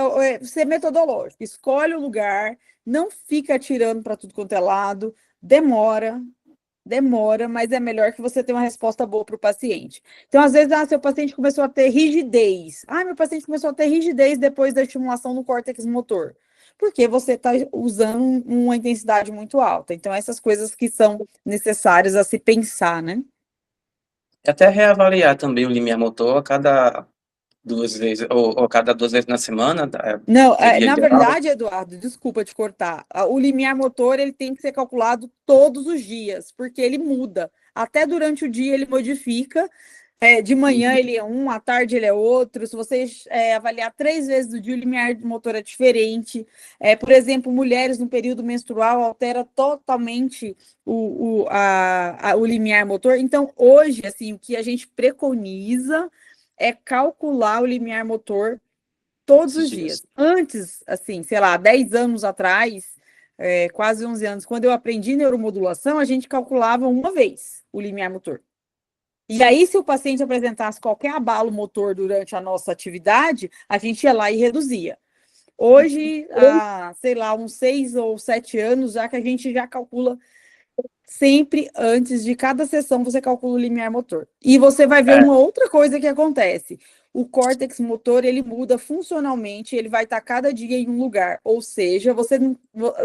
S1: ser metodológico, escolhe o lugar, não fica atirando para tudo quanto é lado, demora, mas é melhor que você tenha uma resposta boa para o paciente. Então, às vezes, seu paciente começou a ter rigidez. Meu paciente começou a ter rigidez depois da estimulação no córtex motor. Porque você está usando uma intensidade muito alta. Então, essas coisas que são necessárias a se pensar, né?
S5: E até reavaliar também o limiar motor a cada 2 vezes, ou cada 2 vezes na semana,
S1: Não,
S5: seria
S1: na
S5: ideal.
S1: verdade, Eduardo, desculpa te cortar. O limiar motor ele tem que ser calculado todos os dias, porque ele muda. Até durante o dia ele modifica. De manhã ele é um, à tarde ele é outro. Se você avaliar 3 vezes do dia, o limiar motor é diferente. Por exemplo, mulheres no período menstrual altera totalmente o limiar motor. Então, hoje, assim, o que a gente preconiza é calcular o limiar motor todos os dias. Antes, assim, sei lá, 10 anos atrás, quase 11 anos, quando eu aprendi neuromodulação, a gente calculava uma vez o limiar motor. E aí, se o paciente apresentasse qualquer abalo motor durante a nossa atividade, a gente ia lá e reduzia. Hoje, há, sei lá, uns 6 ou 7 anos, já que a gente já calcula sempre antes de cada sessão, você calcula o limiar motor. E você vai ver uma outra coisa que acontece. O córtex motor, ele muda funcionalmente, ele vai estar cada dia em um lugar. Ou seja,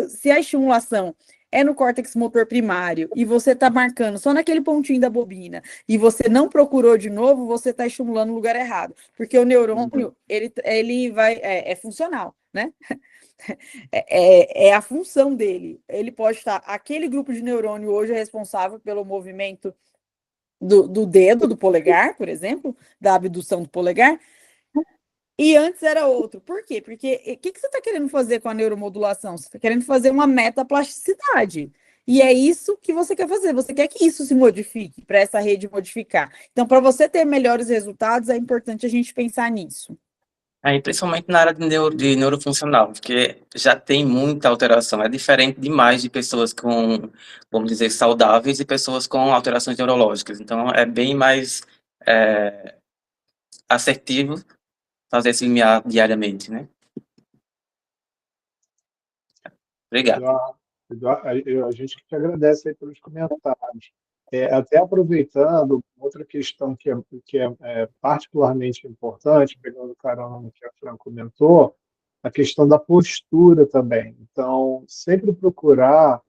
S1: se a estimulação é no córtex motor primário e você está marcando só naquele pontinho da bobina e você não procurou de novo, você está estimulando no lugar errado. Porque o neurônio, ele vai, é funcional, né? É a função dele. Ele pode estar. Aquele grupo de neurônio hoje é responsável pelo movimento do dedo, do polegar, por exemplo, da abdução do polegar, e antes era outro. Por quê? Porque o que você está querendo fazer com a neuromodulação? Você está querendo fazer uma metaplasticidade. E é isso que você quer fazer. Você quer que isso se modifique, para essa rede modificar. Então, para você ter melhores resultados, é importante a gente pensar nisso.
S5: Principalmente na área de neurofuncional, porque já tem muita alteração. É diferente demais de pessoas com, vamos dizer, saudáveis e pessoas com alterações neurológicas. Então, é bem mais assertivo fazer esse limiar diariamente, né? Obrigado.
S2: A gente que te agradece aí pelos comentários. Até aproveitando, outra questão que é particularmente importante, pegando carona no que a Fran comentou, a questão da postura também. Então, sempre procurar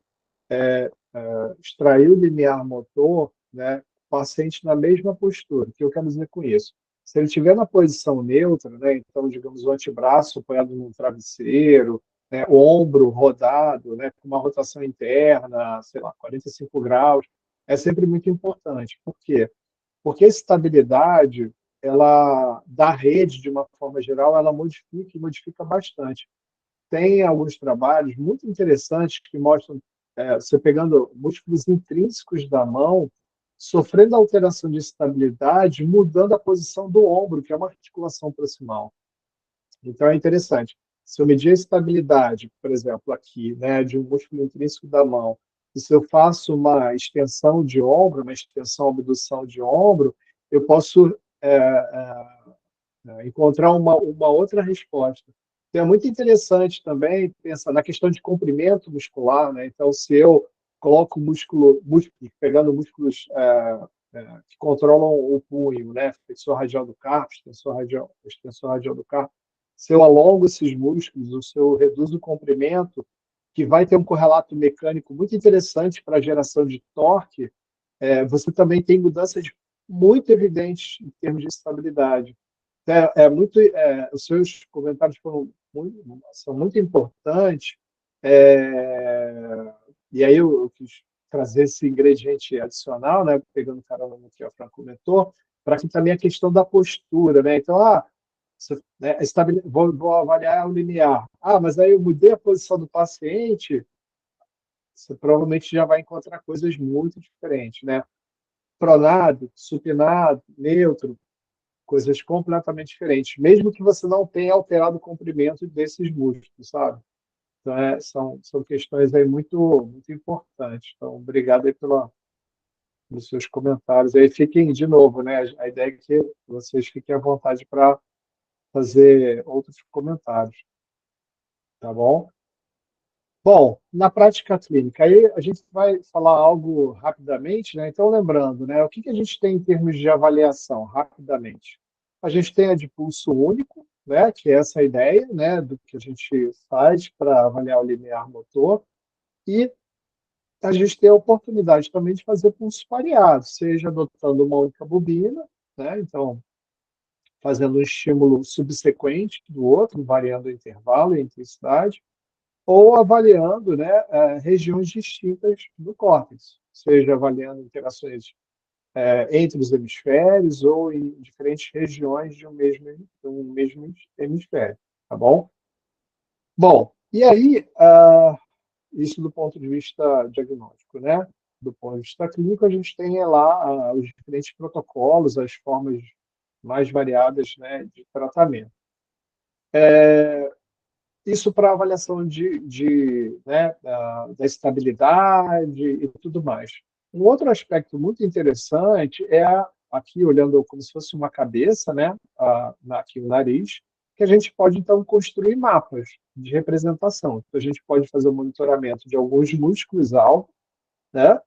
S2: extrair o limiar motor, né, paciente na mesma postura. O que eu quero dizer com isso? Se ele estiver na posição neutra, né, então, digamos, o antebraço apoiado no travesseiro, né, o ombro rodado, né, com uma rotação interna, sei lá, 45 graus, é sempre muito importante. Por quê? Porque a estabilidade, ela, da rede, de uma forma geral, ela modifica e modifica bastante. Tem alguns trabalhos muito interessantes que mostram você pegando músculos intrínsecos da mão, sofrendo alteração de estabilidade, mudando a posição do ombro, que é uma articulação proximal. Então, é interessante. Se eu medir a estabilidade, por exemplo, aqui, né, de um músculo intrínseco da mão, e se eu faço uma extensão de ombro, uma extensão, abdução de ombro, eu posso encontrar uma outra resposta. Então, é muito interessante também pensar na questão de comprimento muscular, né? Então, se eu coloco músculo pegando músculos que controlam o punho, né? Flexor radial do carpo, extensor radial do carpo, se eu alongo esses músculos, ou se eu reduzo o comprimento, que vai ter um correlato mecânico muito interessante para a geração de torque, você também tem mudanças muito evidentes em termos de estabilidade. Os seus comentários são muito importantes, e aí eu quis trazer esse ingrediente adicional, né, pegando carona no que a Fran comentou, para que também a questão da postura, né? Então, vou avaliar o linear. Mas aí eu mudei a posição do paciente, você provavelmente já vai encontrar coisas muito diferentes, né? Pronado, supinado, neutro, coisas completamente diferentes, mesmo que você não tenha alterado o comprimento desses músculos, sabe? Então, são questões aí muito importantes. Então, obrigado aí pelos seus comentários. Aí fiquem, de novo, né? A ideia é que vocês fiquem à vontade para fazer outros comentários, tá bom? Bom, na prática clínica, aí a gente vai falar algo rapidamente, né? Então, lembrando, né? O que a gente tem em termos de avaliação, rapidamente? A gente tem a de pulso único, né? Que é essa ideia, né? Do que a gente faz para avaliar o limiar motor. E a gente tem a oportunidade também de fazer pulso pareado, seja adotando uma única bobina, né? Então, fazendo um estímulo subsequente do outro, variando o intervalo e a intensidade, ou avaliando, né, regiões distintas do córtex, seja avaliando interações entre os hemisférios ou em diferentes regiões de um mesmo hemisfério, tá bom? Bom, e aí, isso do ponto de vista diagnóstico, né? Do ponto de vista clínico, a gente tem lá os diferentes protocolos, as formas mais variadas, né, de tratamento. Isso para avaliação né, da estabilidade e tudo mais. Um outro aspecto muito interessante aqui olhando como se fosse uma cabeça, né, aqui o nariz, que a gente pode, então, construir mapas de representação. Então, a gente pode fazer o monitoramento de alguns músculos altos, né?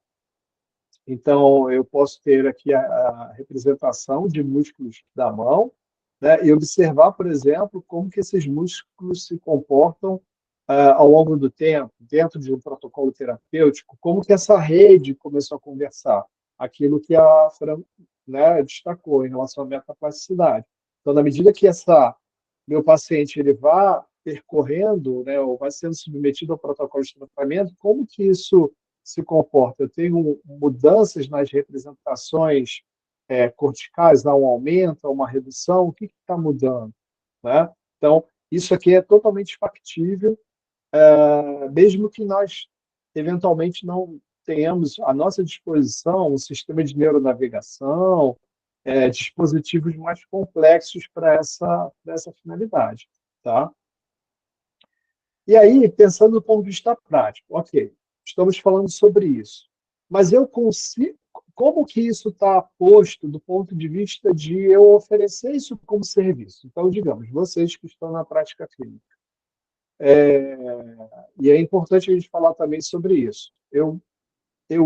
S2: Então, eu posso ter aqui a representação de músculos da mão, né, e observar, por exemplo, como que esses músculos se comportam ao longo do tempo, dentro de um protocolo terapêutico, como que essa rede começou a conversar, aquilo que a Fran, né, destacou em relação à metaplasticidade. Então, na medida que meu paciente ele vá percorrendo, né, ou vai sendo submetido ao protocolo de tratamento, como que isso se comporta? Eu tenho mudanças nas representações corticais, há um aumento, há uma redução, o que está mudando? Né? Então, isso aqui é totalmente factível, mesmo que nós, eventualmente, não tenhamos à nossa disposição um sistema de neuronavegação, dispositivos mais complexos para essa finalidade. Tá? E aí, pensando do ponto de vista prático, ok, estamos falando sobre isso, mas eu consigo, como que isso está posto do ponto de vista de eu oferecer isso como serviço? Então, digamos, vocês que estão na prática clínica, e é importante a gente falar também sobre isso. Eu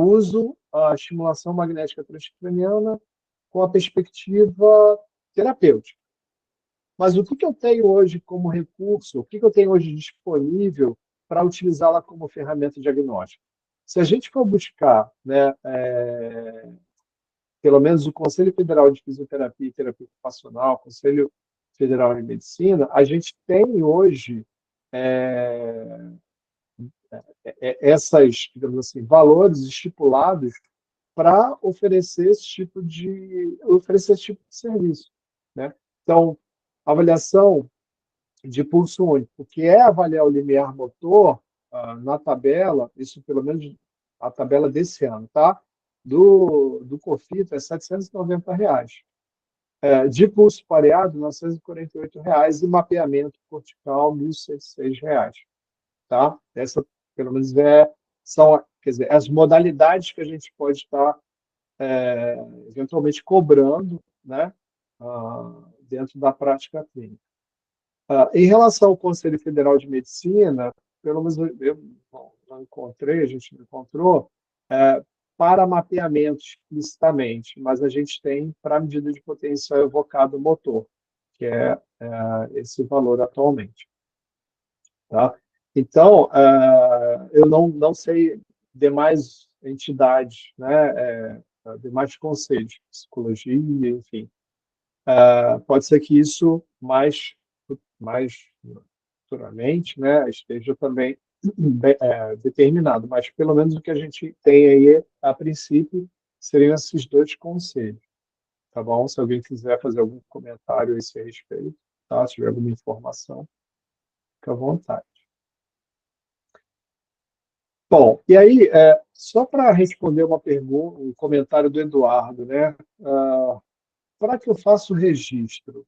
S2: uso a estimulação magnética transcraniana com a perspectiva terapêutica. Mas o que eu tenho hoje como recurso, o que eu tenho hoje disponível para utilizá-la como ferramenta diagnóstica? Se a gente for buscar, né, pelo menos o Conselho Federal de Fisioterapia e Terapia Ocupacional, Conselho Federal de Medicina, a gente tem hoje digamos assim, valores estipulados para oferecer esse tipo de serviço, né? Então, avaliação de pulso único, o que é avaliar o limiar motor, na tabela, isso pelo menos a tabela desse ano, tá? Do COFITA é R$ 790. De pulso pareado, R$ 948, e mapeamento cortical, R$ 1.106, tá? Essa, pelo menos, são, quer dizer, as modalidades que a gente pode estar eventualmente cobrando, né, dentro da prática clínica. Em relação ao Conselho Federal de Medicina, pelo menos eu não encontrei, a gente não encontrou, para mapeamento explicitamente, mas a gente tem para medida de potencial evocado motor, que é esse valor atualmente. Tá? Então, eu não sei demais entidades, né, demais conselhos, psicologia, enfim. Pode ser que isso mais futuramente, né, esteja também determinado, mas pelo menos o que a gente tem aí, a princípio, seriam esses dois conselhos. Tá bom? Se alguém quiser fazer algum comentário a esse respeito, tá? Se tiver alguma informação, fica à vontade. Bom, e aí, só para responder uma pergunta, um comentário do Eduardo, né? Para que eu faça o registro?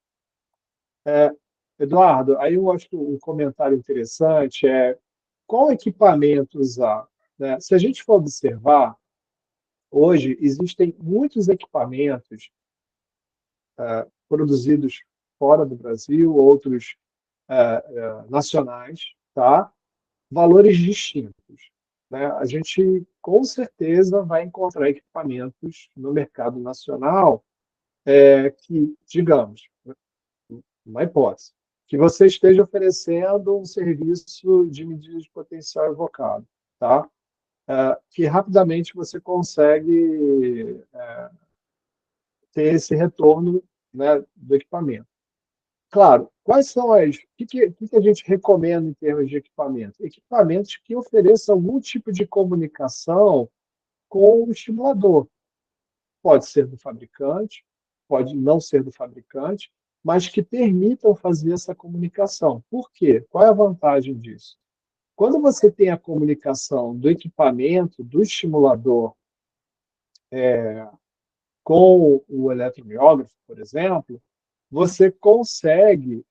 S2: Eduardo, aí eu acho que um comentário interessante é qual equipamento usar, né? Se a gente for observar, hoje existem muitos equipamentos produzidos fora do Brasil, outros nacionais, tá? Valores distintos, né? A gente, com certeza, vai encontrar equipamentos no mercado nacional que, digamos, uma hipótese, que você esteja oferecendo um serviço de medida de potencial evocado, tá? Que rapidamente você consegue ter esse retorno, né, do equipamento. Claro, quais são as... O que a gente recomenda em termos de equipamento? Equipamentos que ofereçam algum tipo de comunicação com o estimulador. Pode ser do fabricante, pode não ser do fabricante, mas que permitam fazer essa comunicação. Por quê? Qual é a vantagem disso? Quando você tem a comunicação do equipamento, do estimulador, com o eletromiógrafo, por exemplo, você consegue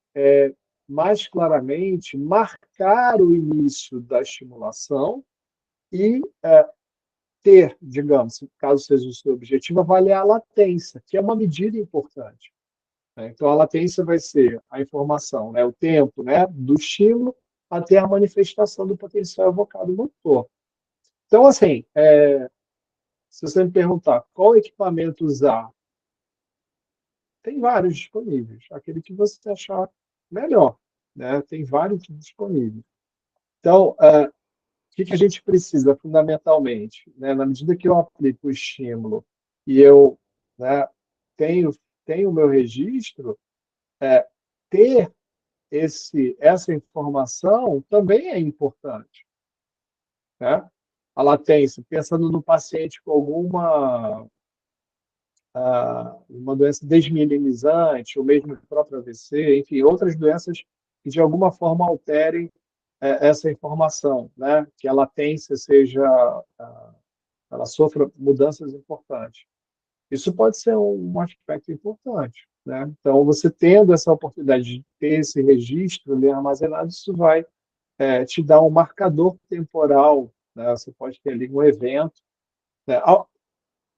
S2: mais claramente marcar o início da estimulação e ter, digamos, caso seja o seu objetivo, avaliar a latência, que é uma medida importante, né? Então, a latência vai ser a informação, né, o tempo, né, do estímulo até a manifestação do potencial evocado no motor. Então, assim, se você me perguntar qual equipamento usar, tem vários disponíveis, aquele que você achar melhor, né? Tem vários disponíveis. Então, o que a gente precisa fundamentalmente, né? Na medida que eu aplico o estímulo e eu, né, tenho o meu registro, ter essa informação também é importante, né? A latência, pensando no paciente com alguma uma doença desmielinizante, ou mesmo o próprio AVC, enfim, outras doenças que de alguma forma alterem essa informação, né? Que a latência ela sofra mudanças importantes. Isso pode ser um aspecto importante, né? Então, você tendo essa oportunidade de ter esse registro ali armazenado, isso vai te dar um marcador temporal, né? Você pode ter ali um evento, né?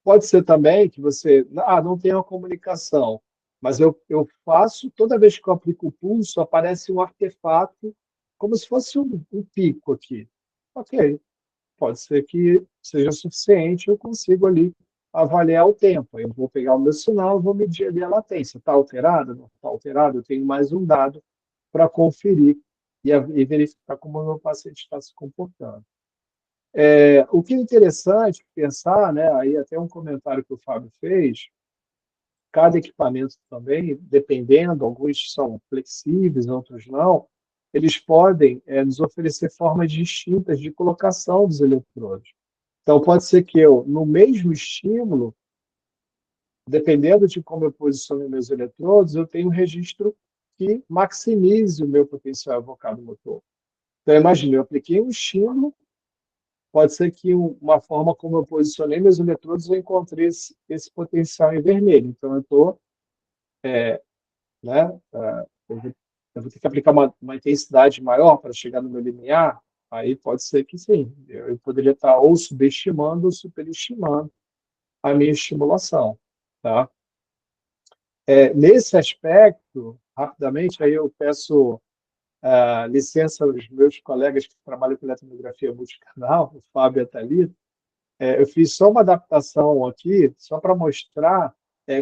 S2: Pode ser também que você não tem uma comunicação, mas eu faço, toda vez que eu aplico o pulso, aparece um artefato, como se fosse um pico aqui. Ok, pode ser que seja suficiente, eu consigo ali avaliar o tempo. Eu vou pegar o meu sinal, vou medir ali a latência. Está alterada? Não está alterada? Eu tenho mais um dado para conferir e verificar como o meu paciente está se comportando. O que é interessante pensar, né, aí até um comentário que o Fábio fez, cada equipamento também, dependendo, alguns são flexíveis, outros não, eles podem nos oferecer formas distintas de colocação dos eletrodos. Então, pode ser que eu, no mesmo estímulo, dependendo de como eu posiciono meus eletrodos, eu tenho um registro que maximize o meu potencial evocado motor. Então, imagine, eu apliquei um estímulo, pode ser que uma forma como eu posicionei meus eletrodos, eu encontrei esse potencial em vermelho. Então, eu estou, né, eu vou ter que aplicar uma intensidade maior para chegar no meu limiar, aí pode ser que sim. Eu poderia estar ou subestimando ou superestimando a minha estimulação. Tá? Nesse aspecto, rapidamente, aí eu peço licença aos meus colegas que trabalham com eletromiografia multicanal, o Fábio e a Thalita. Eu fiz só uma adaptação aqui, só para mostrar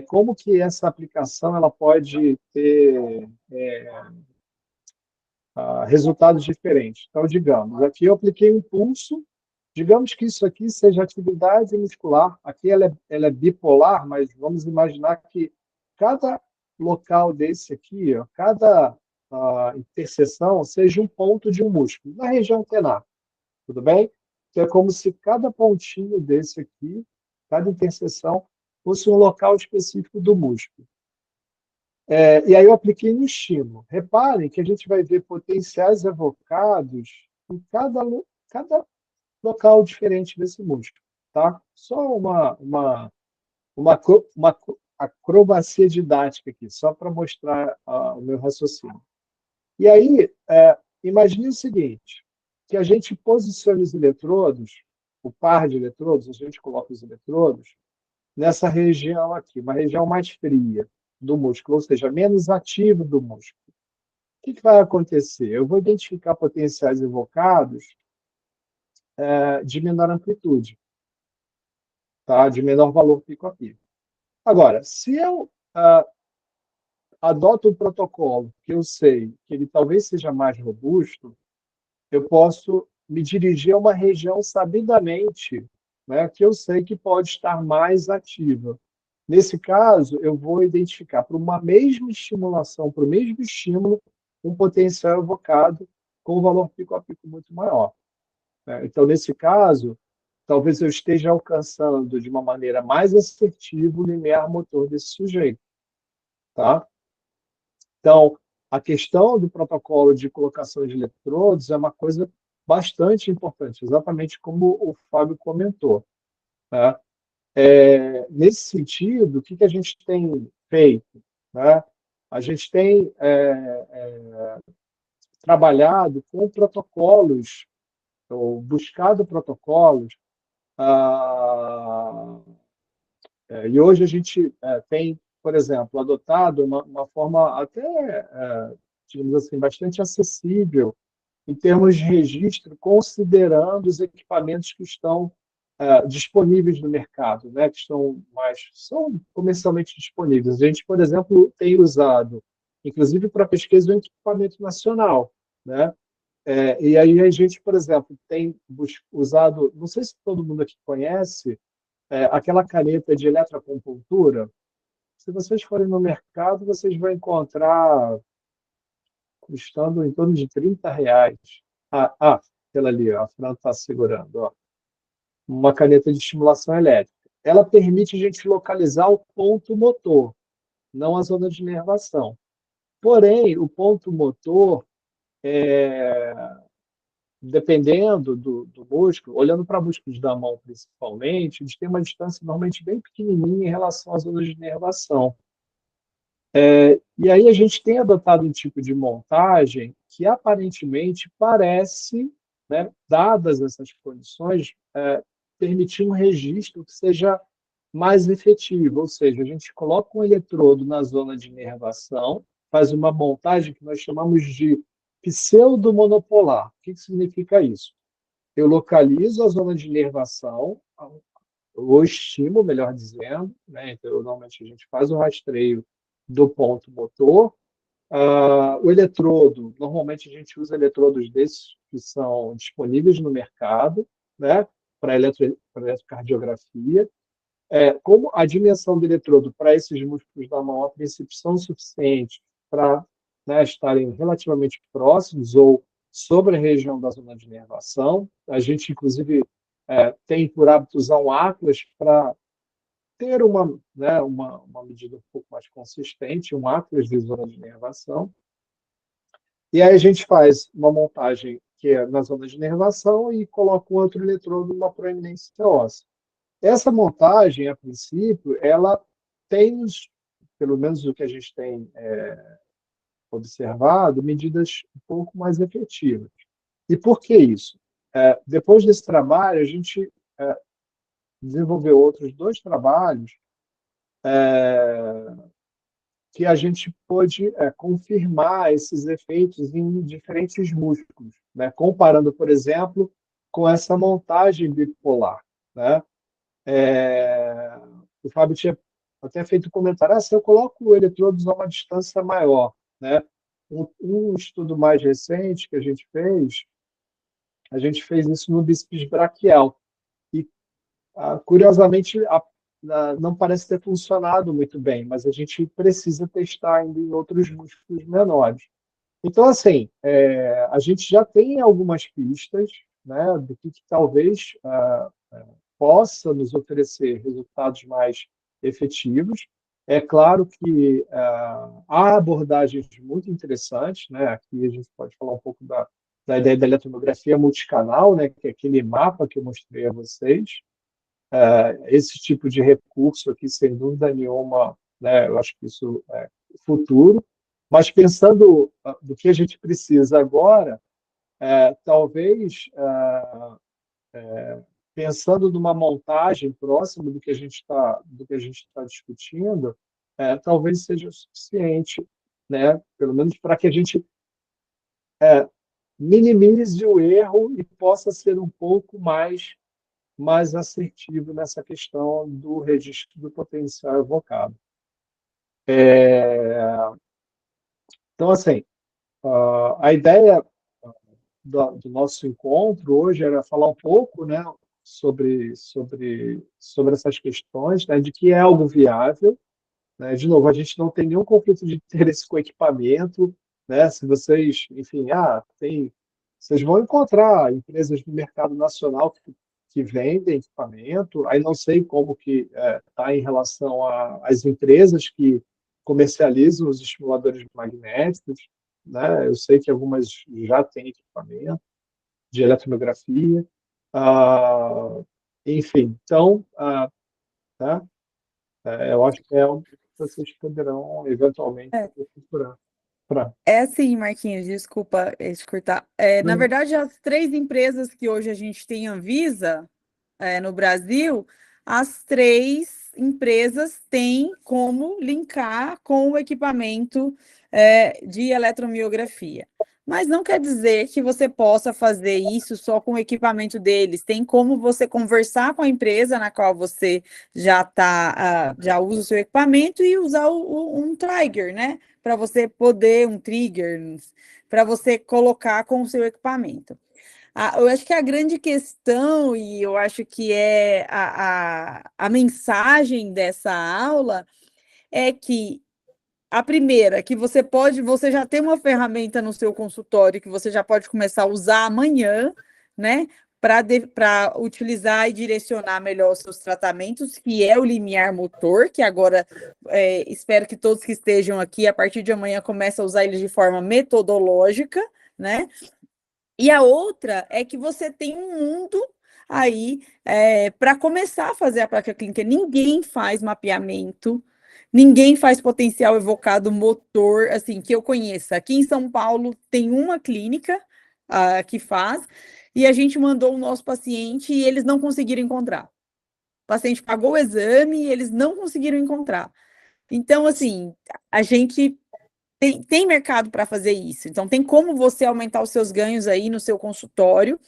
S2: como que essa aplicação ela pode ter resultados diferentes. Então, digamos, aqui eu apliquei um pulso, digamos que isso aqui seja atividade muscular, aqui ela é bipolar, mas vamos imaginar que cada local desse aqui, ó, cada interseção seja um ponto de um músculo, na região tenar, tudo bem? Então, é como se cada pontinho desse aqui, cada interseção, fosse um local específico do músculo. E aí eu apliquei no estímulo. Reparem que a gente vai ver potenciais evocados em cada local diferente desse músculo. Tá? Só uma acrobacia didática aqui, só para mostrar o meu raciocínio. E aí, imagine o seguinte, que a gente posicione os eletrodos, o par de eletrodos, a gente coloca os eletrodos nessa região aqui, uma região mais fria do músculo, ou seja, menos ativa do músculo. O que vai acontecer? Eu vou identificar potenciais evocados de menor amplitude, tá? De menor valor pico a pico. Agora, se eu adoto um protocolo que eu sei que ele talvez seja mais robusto, eu posso me dirigir a uma região sabidamente, né, que eu sei que pode estar mais ativa. Nesse caso, eu vou identificar para uma mesma estimulação, para o mesmo estímulo, um potencial evocado com um valor pico a pico muito maior. Então, nesse caso, talvez eu esteja alcançando de uma maneira mais assertiva o limiar motor desse sujeito. Tá? Então, a questão do protocolo de colocação de eletrodos é uma coisa bastante importante, exatamente como o Fábio comentou. Tá? Nesse sentido, o que a gente tem feito? Né? A gente tem trabalhado com protocolos, ou buscado protocolos, e hoje a gente tem, por exemplo, adotado uma forma até, digamos assim, bastante acessível em termos de registro, considerando os equipamentos que estão disponíveis no mercado, né, que são comercialmente disponíveis. A gente, por exemplo, tem usado, inclusive para pesquisa, um equipamento nacional, né? E aí a gente, por exemplo, tem usado, não sei se todo mundo aqui conhece, aquela caneta de eletroacupuntura. Se vocês forem no mercado, vocês vão encontrar custando em torno de R$ 30. Aquela ali, ó, a Fran está segurando. Ó. Uma caneta de estimulação elétrica. Ela permite a gente localizar o ponto motor, não a zona de inervação. Porém, o ponto motor, dependendo do músculo, olhando para músculos da mão principalmente, eles têm uma distância normalmente bem pequenininha em relação às zonas de inervação. E aí a gente tem adotado um tipo de montagem que aparentemente parece, né, dadas essas condições, permitir um registro que seja mais efetivo, ou seja, a gente coloca um eletrodo na zona de inervação, faz uma montagem que nós chamamos de pseudomonopolar. O que significa isso? Eu localizo a zona de inervação, ou estimo, melhor dizendo, né? Então, normalmente a gente faz o rastreio do ponto motor. O eletrodo, normalmente a gente usa eletrodos desses que são disponíveis no mercado, né? Para eletrocardiografia. Como a dimensão do eletrodo para esses músculos da mão, a princípio, são suficientes para né, estarem relativamente próximos ou sobre a região da zona de inervação. A gente, inclusive, tem por hábito usar um atlas para ter uma medida um pouco mais consistente, um atlas de zona de inervação. E aí a gente faz uma montagem que é na zona de inervação e coloca um outro eletrodo numa proeminência óssea. Essa montagem, a princípio, ela tem, pelo menos o que a gente tem observado, medidas um pouco mais efetivas. E por que isso? Depois desse trabalho, a gente desenvolveu outros 2 trabalhos que a gente pôde confirmar esses efeitos em diferentes músculos, né? Comparando, por exemplo, com essa montagem bipolar, né? O Fábio tinha até feito um comentário, se eu coloco eletrodos a uma distância maior, né? Um estudo mais recente que a gente fez isso no bíceps braquial. E, curiosamente, não parece ter funcionado muito bem, mas a gente precisa testar ainda em outros músculos menores. Então, assim, a gente já tem algumas pistas, né, do que talvez possa nos oferecer resultados mais efetivos. É claro que há abordagens muito interessantes, né? Aqui a gente pode falar um pouco da ideia da eletromiografia multicanal, né? Que é aquele mapa que eu mostrei a vocês. Esse tipo de recurso aqui, sem dúvida nenhuma, né? Eu acho que isso é futuro. Mas pensando do que a gente precisa agora, talvez pensando numa montagem próxima do que a gente está discutindo, talvez seja o suficiente, né? Pelo menos para que a gente minimize o erro e possa ser um pouco mais assertivo nessa questão do registro do potencial evocado. Então, assim, a ideia do nosso encontro hoje era falar um pouco, né, sobre essas questões, né, de que é algo viável, né? De novo, a gente não tem nenhum conflito de interesse com o equipamento, né? Se vocês, enfim, vocês vão encontrar empresas no mercado nacional que vendem equipamento, aí não sei como que está em relação às empresas que comercializam os estimuladores magnéticos, né? Eu sei que algumas já têm equipamento de eletromiografia, enfim, então, tá? Eu acho que é algo que vocês poderão eventualmente procurar.
S1: É assim, Marquinhos, desculpa te cortar. Na verdade, as 3 empresas que hoje a gente tem Anvisa no Brasil, as 3 empresas têm como linkar com o equipamento de eletromiografia. Mas não quer dizer que você possa fazer isso só com o equipamento deles. Tem como você conversar com a empresa na qual você já usa o seu equipamento e usar um trigger, né? Para você poder, um trigger, para você colocar com o seu equipamento. Eu acho que a grande questão, e eu acho que é a mensagem dessa aula, é que a primeira, que você já tem uma ferramenta no seu consultório que você já pode começar a usar amanhã, né? Para utilizar e direcionar melhor os seus tratamentos, que é o limiar motor, que agora espero que todos que estejam aqui, a partir de amanhã, comecem a usar ele de forma metodológica, né? E a outra é que você tem um mundo aí para começar a fazer a prática clínica. Ninguém faz mapeamento, ninguém faz potencial evocado motor, assim, que eu conheça. Aqui em São Paulo tem uma clínica que faz, e a gente mandou o nosso paciente e eles não conseguiram encontrar. O paciente pagou o exame e eles não conseguiram encontrar. Então, assim, a gente tem mercado para fazer isso. Então, tem como você aumentar os seus ganhos aí no seu consultório.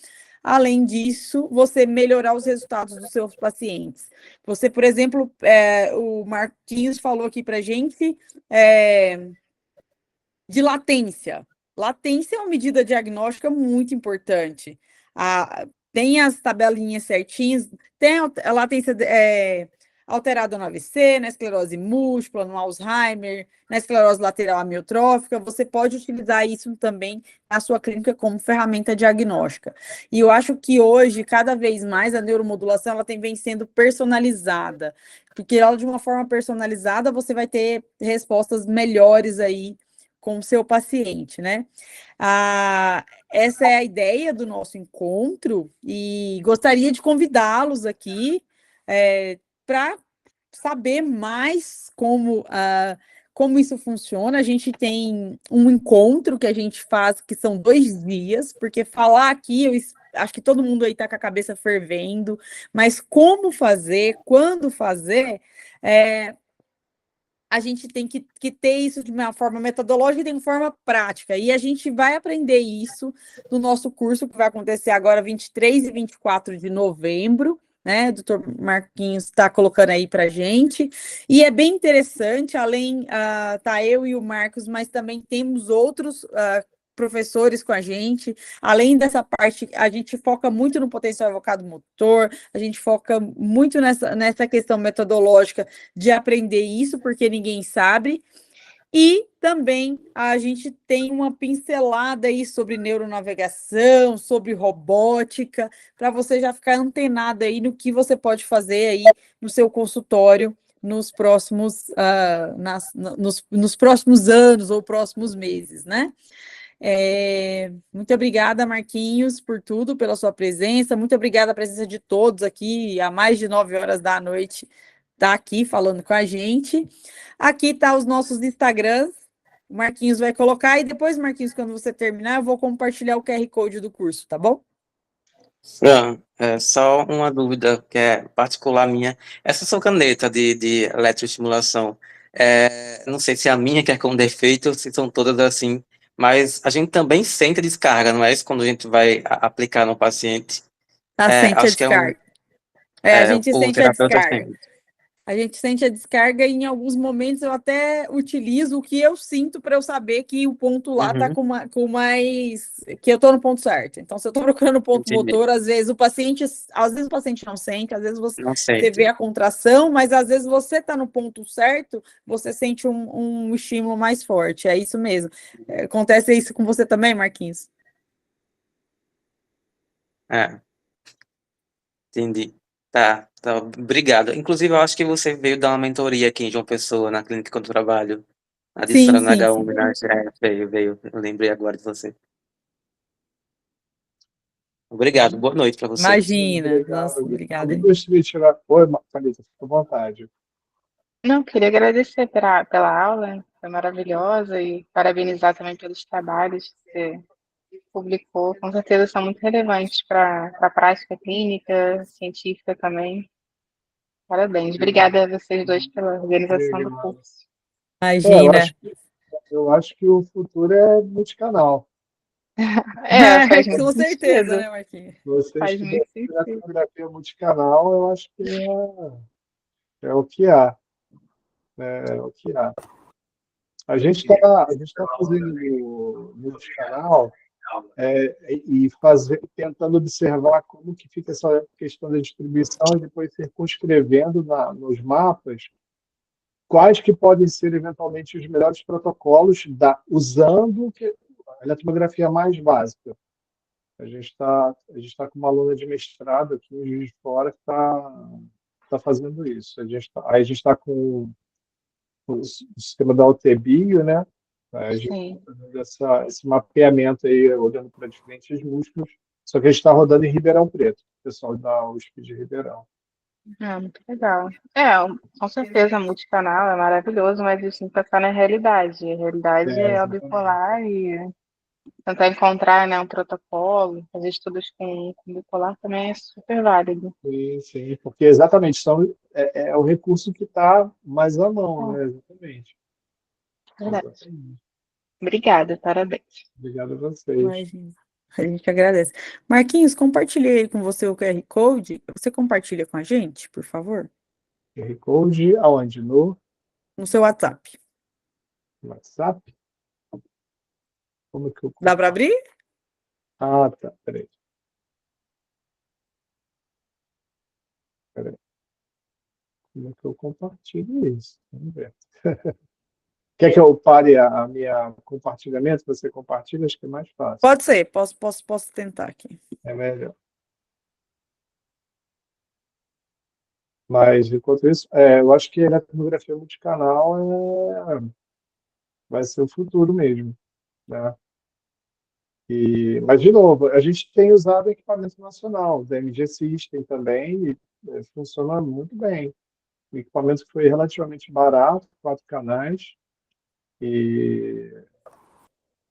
S1: Além disso, você melhorar os resultados dos seus pacientes. Você, por exemplo, o Marquinhos falou aqui para a gente de latência. Latência é uma medida diagnóstica muito importante. Tem as tabelinhas certinhas, tem a latência alterado no AVC, na esclerose múltipla, no Alzheimer, na esclerose lateral amiotrófica, você pode utilizar isso também na sua clínica como ferramenta diagnóstica. E eu acho que hoje, cada vez mais, a neuromodulação ela vem sendo personalizada, porque ela, de uma forma personalizada, você vai ter respostas melhores aí com o seu paciente, né? Essa é a ideia do nosso encontro e gostaria de convidá-los aqui para saber mais como isso funciona. A gente tem um encontro que a gente faz, que são 2 dias, porque falar aqui, eu acho que todo mundo aí está com a cabeça fervendo, mas como fazer, quando fazer, a gente tem que ter isso de uma forma metodológica e de uma forma prática. E a gente vai aprender isso no nosso curso, que vai acontecer agora 23 e 24 de novembro, né? O doutor Marquinhos está colocando aí para a gente. E é bem interessante, além, tá eu e o Marcos, mas também temos outros professores com a gente. Além dessa parte, a gente foca muito no potencial evocado motor, a gente foca muito nessa questão metodológica de aprender isso, porque ninguém sabe. E também a gente tem uma pincelada aí sobre neuronavegação, sobre robótica, para você já ficar antenado aí no que você pode fazer aí no seu consultório nos próximos, nos próximos anos ou próximos meses, né? Muito obrigada, Marquinhos, por tudo, pela sua presença. Muito obrigada a presença de todos aqui, há mais de 9 horas da noite, tá aqui falando com a gente. Aqui tá os nossos Instagrams, o Marquinhos vai colocar, e depois, Marquinhos, quando você terminar, eu vou compartilhar o QR Code do curso, tá bom?
S5: Fran, só uma dúvida que é particular minha. Essa sua caneta de eletroestimulação, não sei se é a minha que é com defeito ou se são todas assim, mas a gente também sente a descarga, não é isso? Quando a gente vai aplicar no paciente.
S1: Sente a
S5: Acho que
S1: descarga. A gente
S5: o
S1: sente a
S5: terapeuta
S1: descarga.
S5: sente.
S1: A gente sente a descarga e em alguns momentos eu até utilizo o que eu sinto para eu saber que o ponto lá está
S5: Uhum,
S1: com mais. Que eu estou no ponto certo. Então, se eu estou procurando o ponto
S5: entendi.
S1: motor, às vezes o paciente não sente, às vezes
S5: Não
S1: você vê
S5: sente.
S1: a contração, mas às vezes você está no ponto certo, você sente um estímulo mais forte. É isso mesmo. Acontece isso com você também, Marquinhos?
S5: É, entendi. Tá, obrigado. Inclusive, eu acho que você veio dar uma mentoria aqui em João Pessoa, na clínica que eu trabalho. A de
S1: Sim,
S5: Sara
S1: sim,
S5: H1,
S1: sim.
S5: né? Veio. Eu lembrei agora de você. Obrigado, boa noite para você.
S1: Imagina. Nossa,
S2: Obrigado.
S1: obrigada.
S2: Eu gostaria de tirar. Oi, Thalita, fica à vontade.
S4: Não, queria agradecer pela aula, foi maravilhosa, e parabenizar também pelos trabalhos que você publicou. Com certeza são muito relevantes para a prática clínica, científica também. Parabéns. Obrigada a vocês dois pela organização do
S2: Obrigado.
S4: curso.
S2: Eu
S1: Imagina.
S2: acho que o futuro é multicanal.
S4: Faz muito
S1: Com certeza,
S4: sentido.
S1: né, Marquinhos?
S2: Vocês
S4: Faz
S2: que
S4: muito
S2: defendem a
S4: sentido.
S2: tomografia multicanal, eu acho que é o que há. É o que há. A gente tá fazendo no multicanal e tentando observar como que fica essa questão da distribuição e depois circunscrevendo nos mapas quais que podem ser eventualmente os melhores protocolos usando a eletrotomografia mais básica. A gente tá com uma aluna de mestrado aqui em Juiz de Fora que está fazendo isso. Aí a gente está com o sistema da UTBio, né? A gente
S4: Sim.
S2: está fazendo esse mapeamento aí, olhando para diferentes músculos, só que a gente está rodando em Ribeirão Preto, o pessoal da USP de Ribeirão.
S4: Muito legal. Com certeza, multicanal é maravilhoso, mas isso tem que passar na realidade. A realidade é o
S2: Exatamente.
S4: bipolar e tentar encontrar, né, um protocolo, fazer estudos com bipolar também é super válido.
S2: Sim, sim, porque exatamente é o recurso que está mais à mão,
S4: É,
S2: né? Exatamente.
S4: verdade.
S2: Exatamente.
S4: Obrigada, parabéns.
S2: Obrigado a vocês.
S1: Imagina. A gente agradece. Marquinhos, compartilhei com você o QR Code. Você compartilha com a gente, por favor?
S2: QR Code aonde? No
S1: No seu WhatsApp.
S2: WhatsApp? Como que eu
S1: Dá para
S2: compartilho?
S1: abrir?
S2: Ah, tá. Peraí. Como é que eu compartilho isso? Vamos ver. Quer que eu pare a minha compartilhamento? Você compartilha? Acho que é mais fácil.
S1: Pode ser, posso tentar aqui.
S2: É melhor. Mas, enquanto isso, eu acho que a eletromiografia multicanal vai ser o futuro mesmo, né? Mas, de novo, a gente tem usado equipamento nacional, da MG System também, e funciona muito bem. O equipamento que foi relativamente barato, 4 canais, e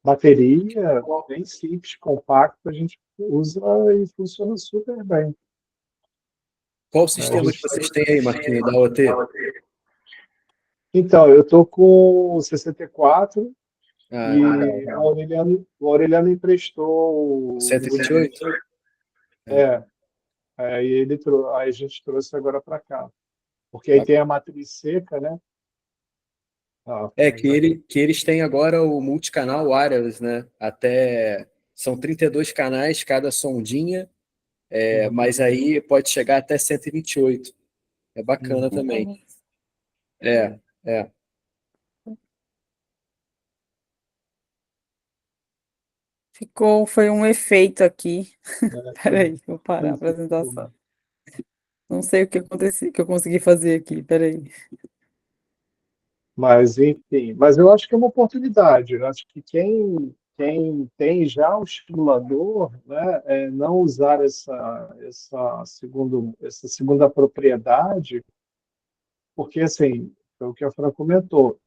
S2: bateria bem simples, compacto, a gente usa e funciona super bem.
S3: Qual o
S2: A
S3: sistema que
S2: gente...
S3: vocês têm aí, Marquinhos, da OT?
S2: Então, eu estou com o 64
S3: Ah,
S2: e
S3: legal.
S2: o Aureliano emprestou o
S3: 128?
S2: aí aí a gente trouxe agora para cá. Porque aí tem a matriz seca, né?
S3: Que eles têm agora o multicanal wireless, né? São 32 canais cada sondinha, mas aí pode chegar até 128. É bacana também. É, é.
S1: Foi um efeito aqui. Peraí, vou parar a apresentação. Não sei o que aconteceu, que eu consegui fazer aqui, peraí.
S2: Mas, enfim, mas eu acho que é uma oportunidade. Eu acho que quem tem já o estimulador, né, não usar essa segunda propriedade, porque, assim, é o que a Fran comentou,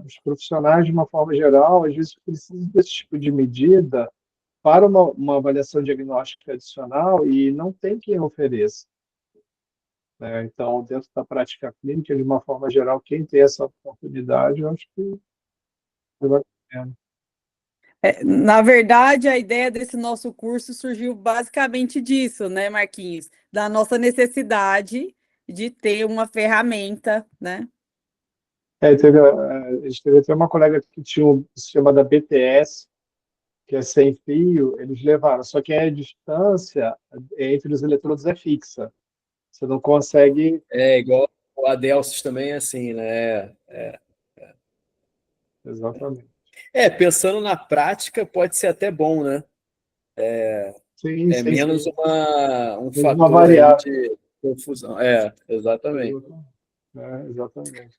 S2: os profissionais, de uma forma geral, às vezes precisam desse tipo de medida para uma avaliação diagnóstica adicional e não tem quem ofereça, né? Então, dentro da prática clínica, de uma forma geral, quem tem essa oportunidade, eu acho que vai ter.
S1: Na verdade, a ideia desse nosso curso surgiu basicamente disso, né, Marquinhos? Da nossa necessidade de ter uma ferramenta, né?
S2: A gente teve até uma colega que tinha um sistema da BTS, que é sem fio, eles levaram, só que a distância entre os eletrodos é fixa. Você não consegue...
S3: É igual o Adelsis também é assim, né?
S2: Exatamente.
S3: Pensando na prática, pode ser até bom, né?
S2: Sim,
S3: É
S2: sim,
S3: menos
S2: sim.
S3: um
S2: Menos uma
S3: fator aí
S2: variável.
S3: de confusão. Exatamente.
S2: Exatamente.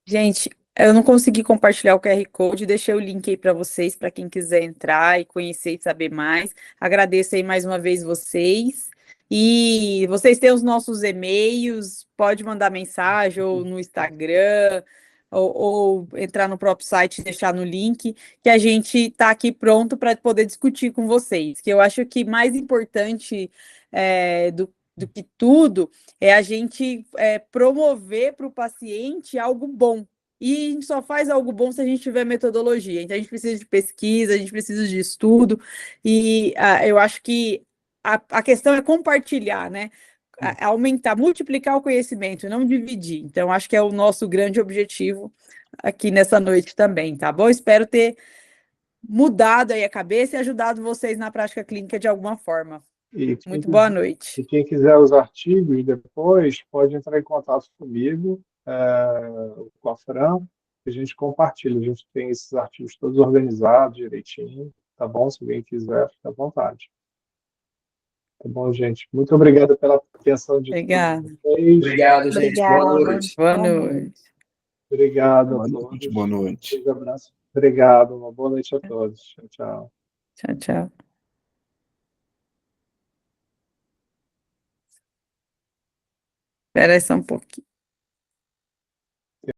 S1: Gente, eu não consegui compartilhar o QR Code, deixei o link aí para vocês, para quem quiser entrar e conhecer e saber mais. Agradeço aí mais uma vez vocês. E vocês têm os nossos e-mails, pode mandar mensagem ou no Instagram, ou entrar no próprio site e deixar no link, que a gente está aqui pronto para poder discutir com vocês. Que eu acho que mais importante do que tudo é a gente promover para o paciente algo bom. E a gente só faz algo bom se a gente tiver metodologia. Então, a gente precisa de pesquisa, a gente precisa de estudo, e eu acho que a questão é compartilhar, né? Aumentar, multiplicar o conhecimento, não dividir. Então, acho que é o nosso grande objetivo aqui nessa noite também, tá bom? Espero ter mudado aí a cabeça e ajudado vocês na prática clínica de alguma forma. Muito boa noite.
S2: E quem quiser os artigos depois, pode entrar em contato comigo, com a Fran, que a gente compartilha. A gente tem esses artigos todos organizados, direitinho, tá bom? Se alguém quiser, fica à vontade. Tá bom, gente? Muito obrigado pela atenção de
S1: Obrigada.
S2: todos vocês.
S3: Obrigado, gente. Boa
S4: Obrigada.
S3: noite.
S1: Boa noite.
S2: Obrigado a
S6: Boa
S2: todos.
S6: noite, boa noite.
S2: Um abraço. Obrigado. Uma boa noite a todos. Tchau, tchau.
S1: Tchau, tchau. Espera aí só um pouquinho.